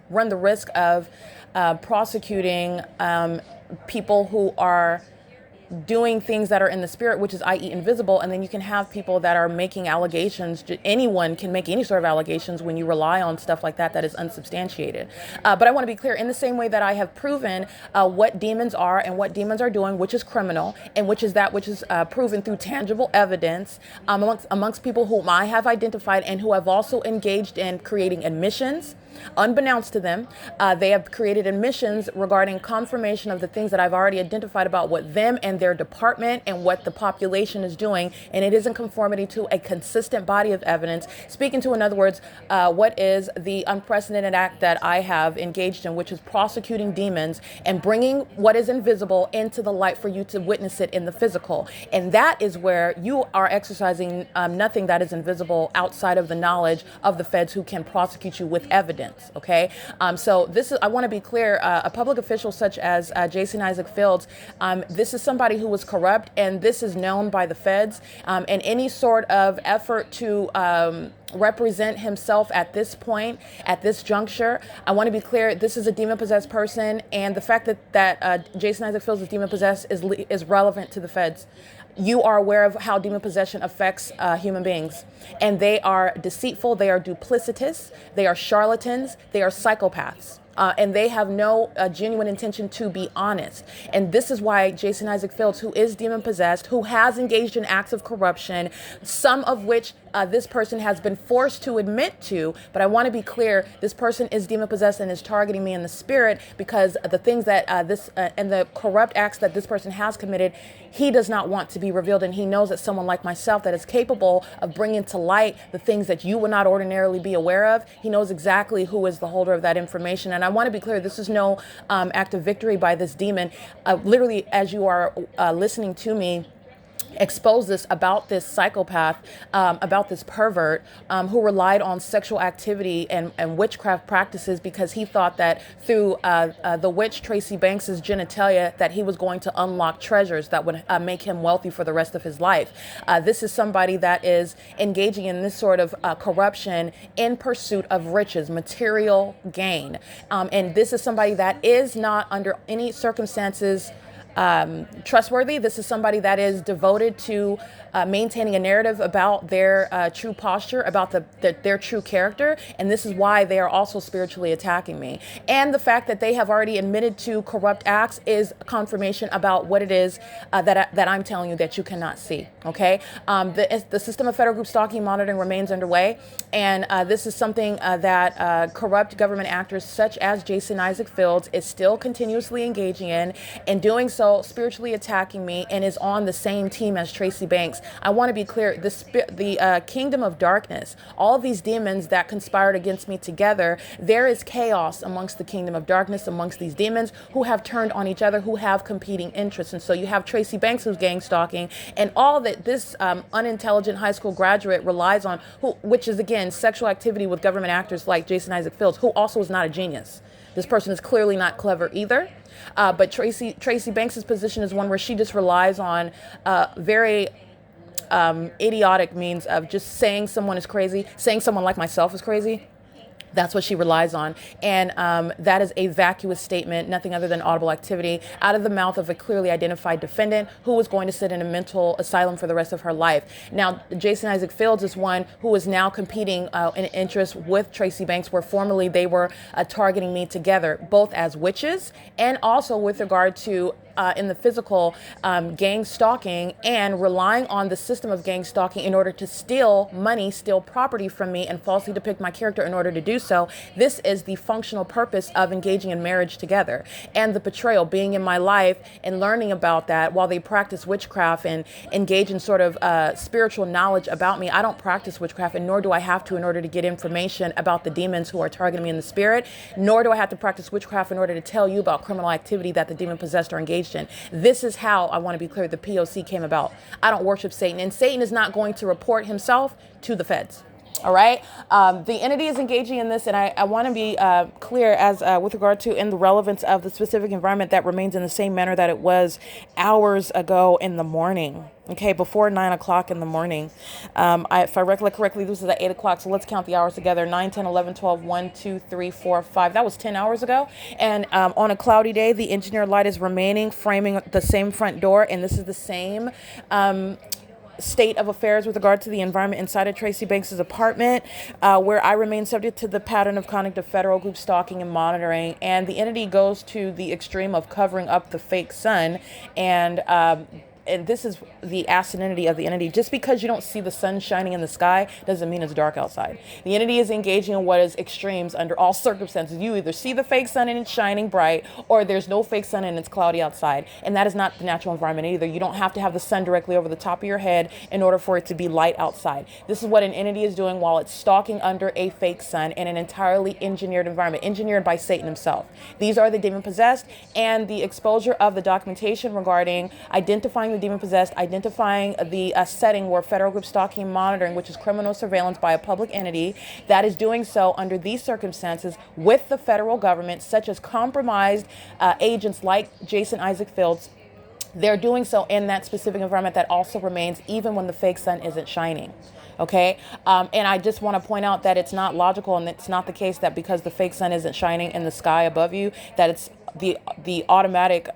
run the risk of prosecuting people who are doing things that are in the spirit, which is i.e. invisible, and then you can have people that are making allegations. Anyone can make any sort of allegations when you rely on stuff like that is unsubstantiated. But I want to be clear, in the same way that I have proven what demons are and what demons are doing, which is criminal, and which is that which is proven through tangible evidence amongst people whom I have identified and who have also engaged in creating admissions. Unbeknownst to them, they have created admissions regarding confirmation of the things that I've already identified about what them and their department and what the population is doing, and it is in conformity to a consistent body of evidence, speaking to, in other words, what is the unprecedented act that I have engaged in, which is prosecuting demons and bringing what is invisible into the light for you to witness it in the physical. And that is where you are exercising nothing that is invisible outside of the knowledge of the feds who can prosecute you with evidence. Okay, so this is, I want to be clear, a public official such as Jason Isaac Fields, this is somebody who was corrupt, and this is known by the feds, and any sort of effort to represent himself at this point, at this juncture, I want to be clear, this is a demon-possessed person, and the fact that Jason Isaac Fields is demon-possessed is relevant to the feds. You are aware of how demon possession affects human beings, and they are deceitful, they are duplicitous, they are charlatans, they are psychopaths. And they have no genuine intention to be honest. And this is why Jason Isaac Fields, who is demon-possessed, who has engaged in acts of corruption, some of which this person has been forced to admit to, but I want to be clear, this person is demon-possessed and is targeting me in the spirit because the things that and the corrupt acts that this person has committed, he does not want to be revealed, and he knows that someone like myself that is capable of bringing to light the things that you would not ordinarily be aware of, he knows exactly who is the holder of that information. And I want to be clear, this is no act of victory by this demon. Literally, as you are listening to me, expose this about this psychopath, about this pervert who relied on sexual activity and witchcraft practices because he thought that through the witch Tracy Banks's genitalia that he was going to unlock treasures that would make him wealthy for the rest of his life. This is somebody that is engaging in this sort of corruption in pursuit of riches, material gain. And this is somebody that is not under any circumstances trustworthy. This is somebody that is devoted to maintaining a narrative about their true posture, about their true character, and this is why they are also spiritually attacking me. And the fact that they have already admitted to corrupt acts is confirmation about what it is that I'm telling you that you cannot see. Okay, the system of federal group stalking monitoring remains underway, and this is something that corrupt government actors such as Jason Isaac Fields is still continuously engaging in, and doing so spiritually attacking me, and is on the same team as Tracy Banks. I want to be clear, the kingdom of darkness, all of these demons that conspired against me together, there is chaos amongst the kingdom of darkness, amongst these demons who have turned on each other, who have competing interests. And so you have Tracy Banks who's gang stalking, and all that this unintelligent high school graduate relies on, which is again sexual activity with government actors like Jason Isaac Fields, who also is not a genius. This person is clearly not clever either. But Tracy Banks's position is one where she just relies on very idiotic means of just saying someone is crazy, saying someone like myself is crazy. That's what she relies on. And that is a vacuous statement, nothing other than audible activity out of the mouth of a clearly identified defendant who was going to sit in a mental asylum for the rest of her life. Now, Jason Isaac Fields is one who is now competing in interest with Tracy Banks, where formerly they were targeting me together, both as witches and also with regard to in the physical gang stalking, and relying on the system of gang stalking in order to steal money, steal property from me, and falsely depict my character in order to do so. This is the functional purpose of engaging in marriage together, and the betrayal, being in my life and learning about that while they practice witchcraft and engage in sort of spiritual knowledge about me. I don't practice witchcraft, and nor do I have to in order to get information about the demons who are targeting me in the spirit, nor do I have to practice witchcraft in order to tell you about criminal activity that the demon possessed are engaged in. This is how, I want to be clear, the P.O.C. came about. I don't worship Satan, and Satan is not going to report himself to the feds. All right. The entity is engaging in this, and I want to be clear as with regard to in the relevance of the specific environment that remains in the same manner that it was hours ago in the morning. Okay, before 9 o'clock in the morning. If I recollect correctly, this is at 8 o'clock, so let's count the hours together. 9, 10, 11, 12, 1, 2, 3, 4, 5. That was 10 hours ago. And on a cloudy day, the engineered light is remaining, framing the same front door, and this is the same state of affairs with regard to the environment inside of Tracy Banks's apartment, where I remain subject to the pattern of conduct of federal group stalking and monitoring. And the entity goes to the extreme of covering up the fake sun, and this is the asininity of the entity. Just because you don't see the sun shining in the sky doesn't mean it's dark outside. The entity is engaging in what is extremes under all circumstances. You either see the fake sun and it's shining bright, or there's no fake sun and it's cloudy outside. And that is not the natural environment either. You don't have to have the sun directly over the top of your head in order for it to be light outside. This is what an entity is doing while it's stalking under a fake sun in an entirely engineered environment, engineered by Satan himself. These are the demon possessed, and the exposure of the documentation regarding identifying the demon possessed, identifying the setting where federal group stalking and monitoring, which is criminal surveillance by a public entity that is doing so under these circumstances with the federal government, such as compromised agents like Jason Isaac Fields. They're doing so in that specific environment that also remains even when the fake sun isn't shining. Okay. And I just want to point out that it's not logical, and it's not the case that because the fake sun isn't shining in the sky above you, that it's the automatic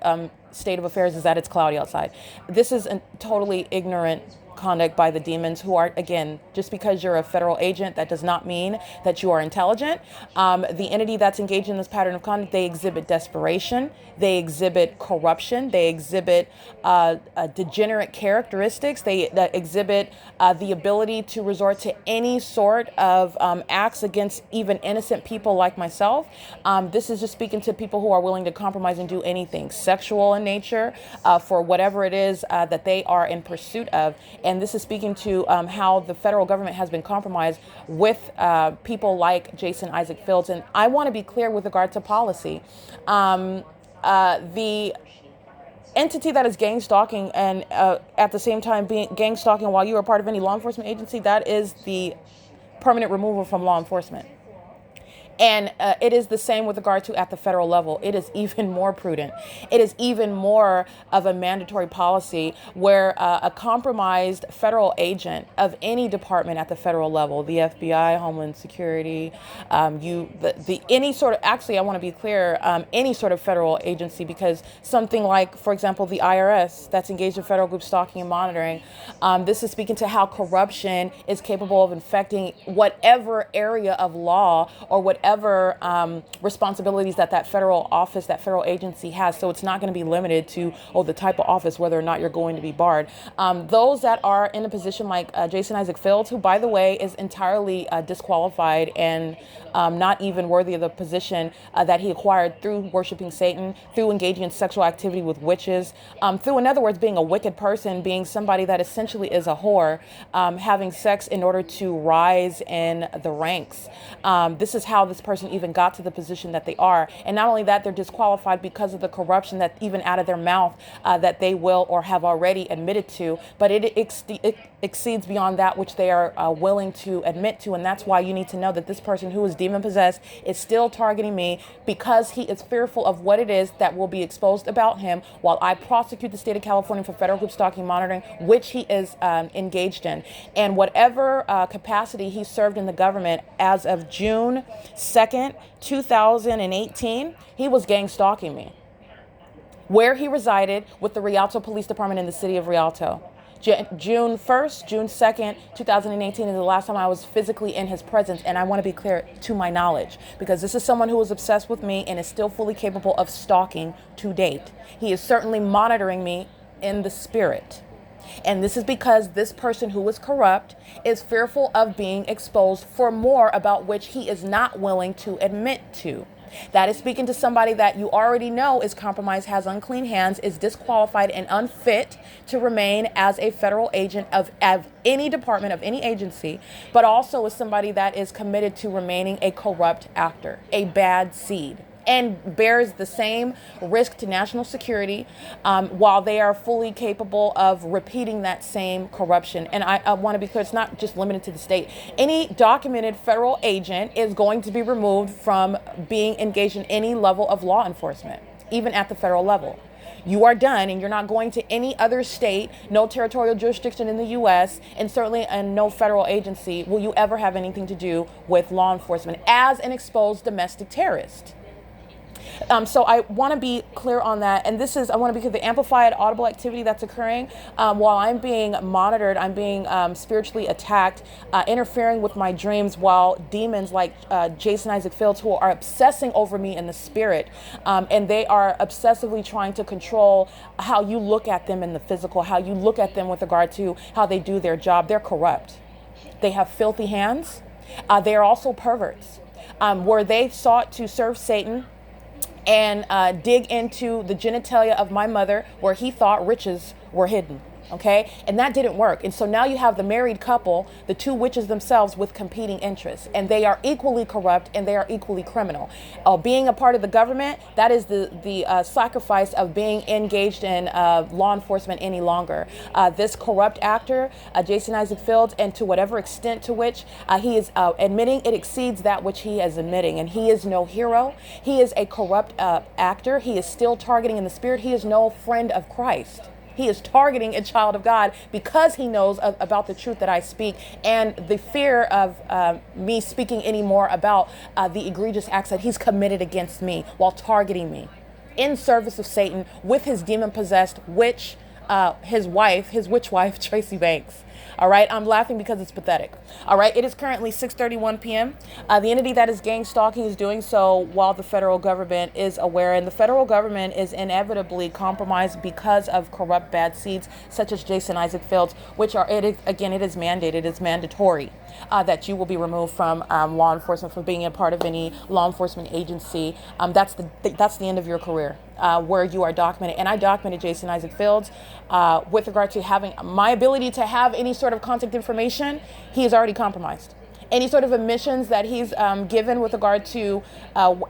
state of affairs is that it's cloudy outside. This is a totally ignorant conduct by the demons, who are, again, just because you're a federal agent, that does not mean that you are intelligent. The entity that's engaged in this pattern of conduct, they exhibit desperation, they exhibit corruption, they exhibit degenerate characteristics, they exhibit the ability to resort to any sort of acts against even innocent people like myself. This is just speaking to people who are willing to compromise and do anything sexual in nature for whatever it is that they are in pursuit of. And this is speaking to how the federal government has been compromised with people like Jason Isaac Fields. And I want to be clear with regard to policy. The entity that is gang stalking and at the same time being gang stalking while you are part of any law enforcement agency, that is the permanent removal from law enforcement. And it is the same with regard to at the federal level. It is even more prudent. It is even more of a mandatory policy where a compromised federal agent of any department at the federal level, the FBI, Homeland Security, any sort of, actually I want to be clear, any sort of federal agency, because something like, for example, the IRS that's engaged in federal group stalking and monitoring, this is speaking to how corruption is capable of infecting whatever area of law or whatever responsibilities that federal office, that federal agency has. So it's not going to be limited to, the type of office, whether or not you're going to be barred. Those that are in a position like Jason Isaac Fields, who, by the way, is entirely disqualified and not even worthy of the position that he acquired through worshiping Satan, through engaging in sexual activity with witches, through, in other words, being a wicked person, being somebody that essentially is a whore, having sex in order to rise in the ranks. This is how this person even got to the position that they are. And not only that, they're disqualified because of the corruption that even out of their mouth that they will or have already admitted to, but it exceeds beyond that which they are willing to admit to. And that's why you need to know that this person who is demon possessed is still targeting me, because he is fearful of what it is that will be exposed about him while I prosecute the state of California for federal group stalking monitoring, which he is engaged in. And whatever capacity he served in the government as of June 2nd, 2018, he was gang stalking me. Where he resided with the Rialto Police Department in the city of Rialto. June 1st, June 2nd, 2018 is the last time I was physically in his presence. And I want to be clear, to my knowledge, because this is someone who is obsessed with me and is still fully capable of stalking to date. He is certainly monitoring me in the spirit. And this is because this person who is corrupt is fearful of being exposed for more about which he is not willing to admit to. That is speaking to somebody that you already know is compromised, has unclean hands, is disqualified and unfit to remain as a federal agent of any department, of any agency, but also is somebody that is committed to remaining a corrupt actor, a bad seed, and bears the same risk to national security while they are fully capable of repeating that same corruption. And I want to be clear, it's not just limited to the state. Any documented federal agent is going to be removed from being engaged in any level of law enforcement, even at the federal level. You are done, and you're not going to any other state, no territorial jurisdiction in the U.S., and certainly in no federal agency will you ever have anything to do with law enforcement as an exposed domestic terrorist. So I want to be clear on that. And this is, I want to be clear, the amplified audible activity that's occurring while I'm being monitored, I'm being spiritually attacked, interfering with my dreams while demons like Jason Isaac Fields, who are obsessing over me in the spirit, and they are obsessively trying to control how you look at them in the physical, how you look at them with regard to how they do their job. They're corrupt. They have filthy hands. They are also perverts. Where they sought to serve Satan and dig into the genitalia of my mother where he thought riches were hidden. Okay, and that didn't work. And so now you have the married couple, the two witches themselves, with competing interests, and they are equally corrupt and they are equally criminal. Being a part of the government, that is the sacrifice of being engaged in law enforcement any longer. This corrupt actor, Jason Isaac Fields, and to whatever extent to which he is admitting, it exceeds that which he is admitting, and he is no hero. He is a corrupt actor. He is still targeting in the spirit. He is no friend of Christ. He is targeting a child of God because he knows about the truth that I speak, and the fear of me speaking any more about the egregious acts that he's committed against me while targeting me in service of Satan with his demon-possessed witch, his witch wife, Tracy Banks. All right, I'm laughing because it's pathetic. All right, it is currently 6:31 p.m. The entity that is gang stalking is doing so while the federal government is aware, and the federal government is inevitably compromised because of corrupt bad seeds such as Jason Isaac Fields, which are, it is mandated, it's mandatory that you will be removed from law enforcement for being a part of any law enforcement agency. That's the end of your career. Where you are documented. And I documented Jason Isaac Fields with regard to having my ability to have any sort of contact information. He is already compromised. Any sort of admissions that he's given with regard to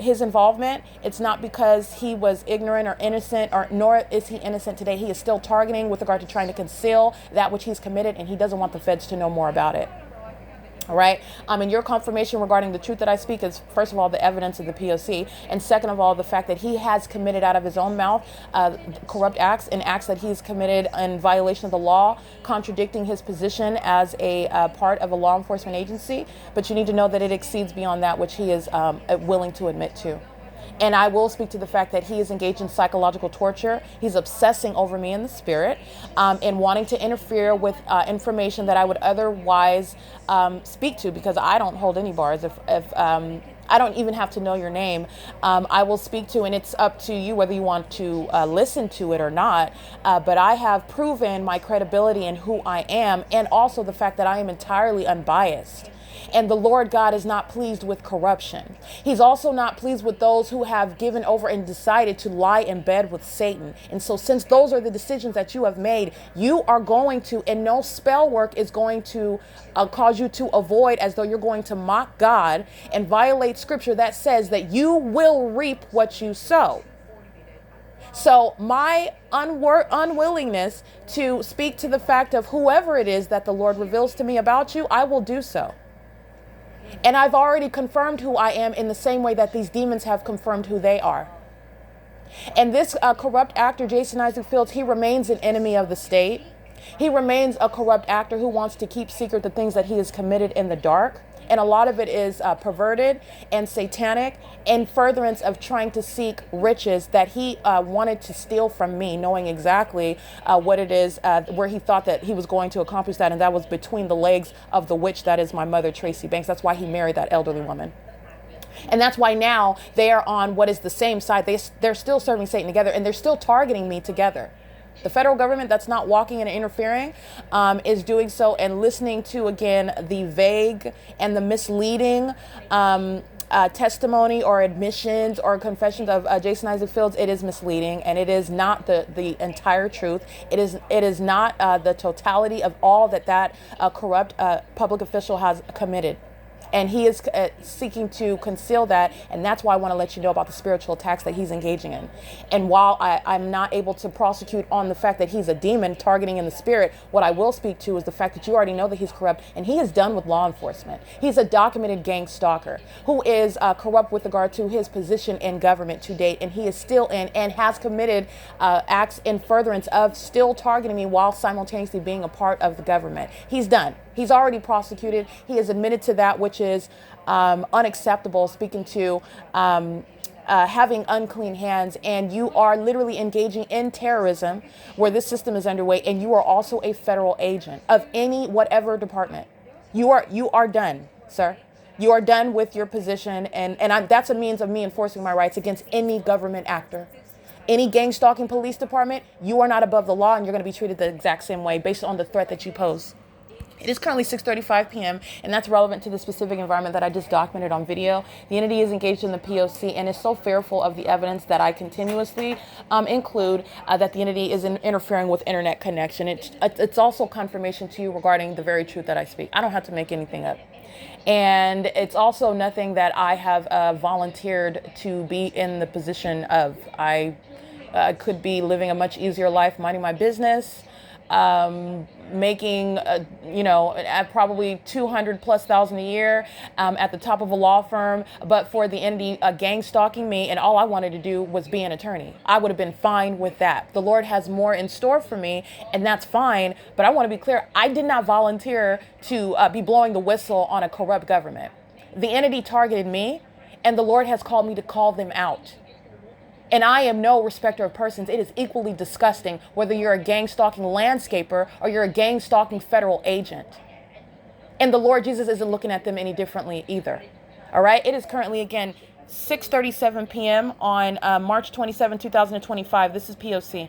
his involvement, it's not because he was ignorant or innocent, or nor is he innocent today. He is still targeting with regard to trying to conceal that which he's committed, and he doesn't want the feds to know more about it. All right. And your confirmation regarding the truth that I speak is, first of all, the evidence of the P.O.C. And second of all, the fact that he has committed out of his own mouth corrupt acts and acts that he's committed in violation of the law, contradicting his position as a part of a law enforcement agency. But you need to know that it exceeds beyond that which he is willing to admit to. And I will speak to the fact that he is engaged in psychological torture. He's obsessing over me in the spirit and wanting to interfere with information that I would otherwise speak to, because I don't hold any bars. If I don't even have to know your name, I will speak to, and it's up to you whether you want to listen to it or not. But I have proven my credibility in who I am, and also the fact that I am entirely unbiased. And the Lord God is not pleased with corruption. He's also not pleased with those who have given over and decided to lie in bed with Satan. And so since those are the decisions that you have made, you are going to, and no spell work is going to cause you to avoid, as though you're going to mock God and violate scripture that says that you will reap what you sow. So my unwillingness to speak to the fact of whoever it is that the Lord reveals to me about you, I will do so. And I've already confirmed who I am in the same way that these demons have confirmed who they are. And this corrupt actor, Jason Isaac Fields, he remains an enemy of the state. He remains a corrupt actor who wants to keep secret the things that he has committed in the dark. And a lot of it is perverted and satanic, in furtherance of trying to seek riches that he wanted to steal from me, knowing exactly what it is, where he thought that he was going to accomplish that. And that was between the legs of the witch that is my mother, Tracy Banks. That's why he married that elderly woman. And that's why now they are on what is the same side. They're still serving Satan together, and they're still targeting me together. The federal government that's not walking and interfering is doing so, and listening to, again, the vague and the misleading testimony or admissions or confessions of Jason Isaac Fields. It is misleading, and it is not the entire truth. It is not the totality of all that corrupt public official has committed. And he is seeking to conceal that. And that's why I want to let you know about the spiritual attacks that he's engaging in. And while I'm not able to prosecute on the fact that he's a demon targeting in the spirit, what I will speak to is the fact that you already know that he's corrupt, and he is done with law enforcement. He's a documented gang stalker who is corrupt with regard to his position in government to date. And he is still in and has committed acts in furtherance of still targeting me while simultaneously being a part of the government. He's done. He's already prosecuted. He has admitted to that which is unacceptable, speaking to having unclean hands. And you are literally engaging in terrorism where this system is underway. And you are also a federal agent of any whatever department. You are done, sir. You are done with your position. And that's a means of me enforcing my rights against any government actor. Any gang stalking police department, you are not above the law, and you're going to be treated the exact same way based on the threat that you pose. It is currently 6:35 p.m., and that's relevant to the specific environment that I just documented on video. The entity is engaged in the P.O.C. and is so fearful of the evidence that I continuously include that the entity is interfering with internet connection. It's also confirmation to you regarding the very truth that I speak. I don't have to make anything up. And it's also nothing that I have volunteered to be in the position of. I could be living a much easier life, minding my business, making, at probably $200,000+ a year at the top of a law firm. But for the entity gang stalking me, and all I wanted to do was be an attorney, I would have been fine with that. The Lord has more in store for me, and that's fine. But I want to be clear. I did not volunteer to be blowing the whistle on a corrupt government. The entity targeted me, and the Lord has called me to call them out. And I am no respecter of persons. It is equally disgusting whether you're a gang stalking landscaper or you're a gang stalking federal agent. And the Lord Jesus isn't looking at them any differently either. All right. It is currently, again, 6:37 p.m. on March 27, 2025. This is P.O.C.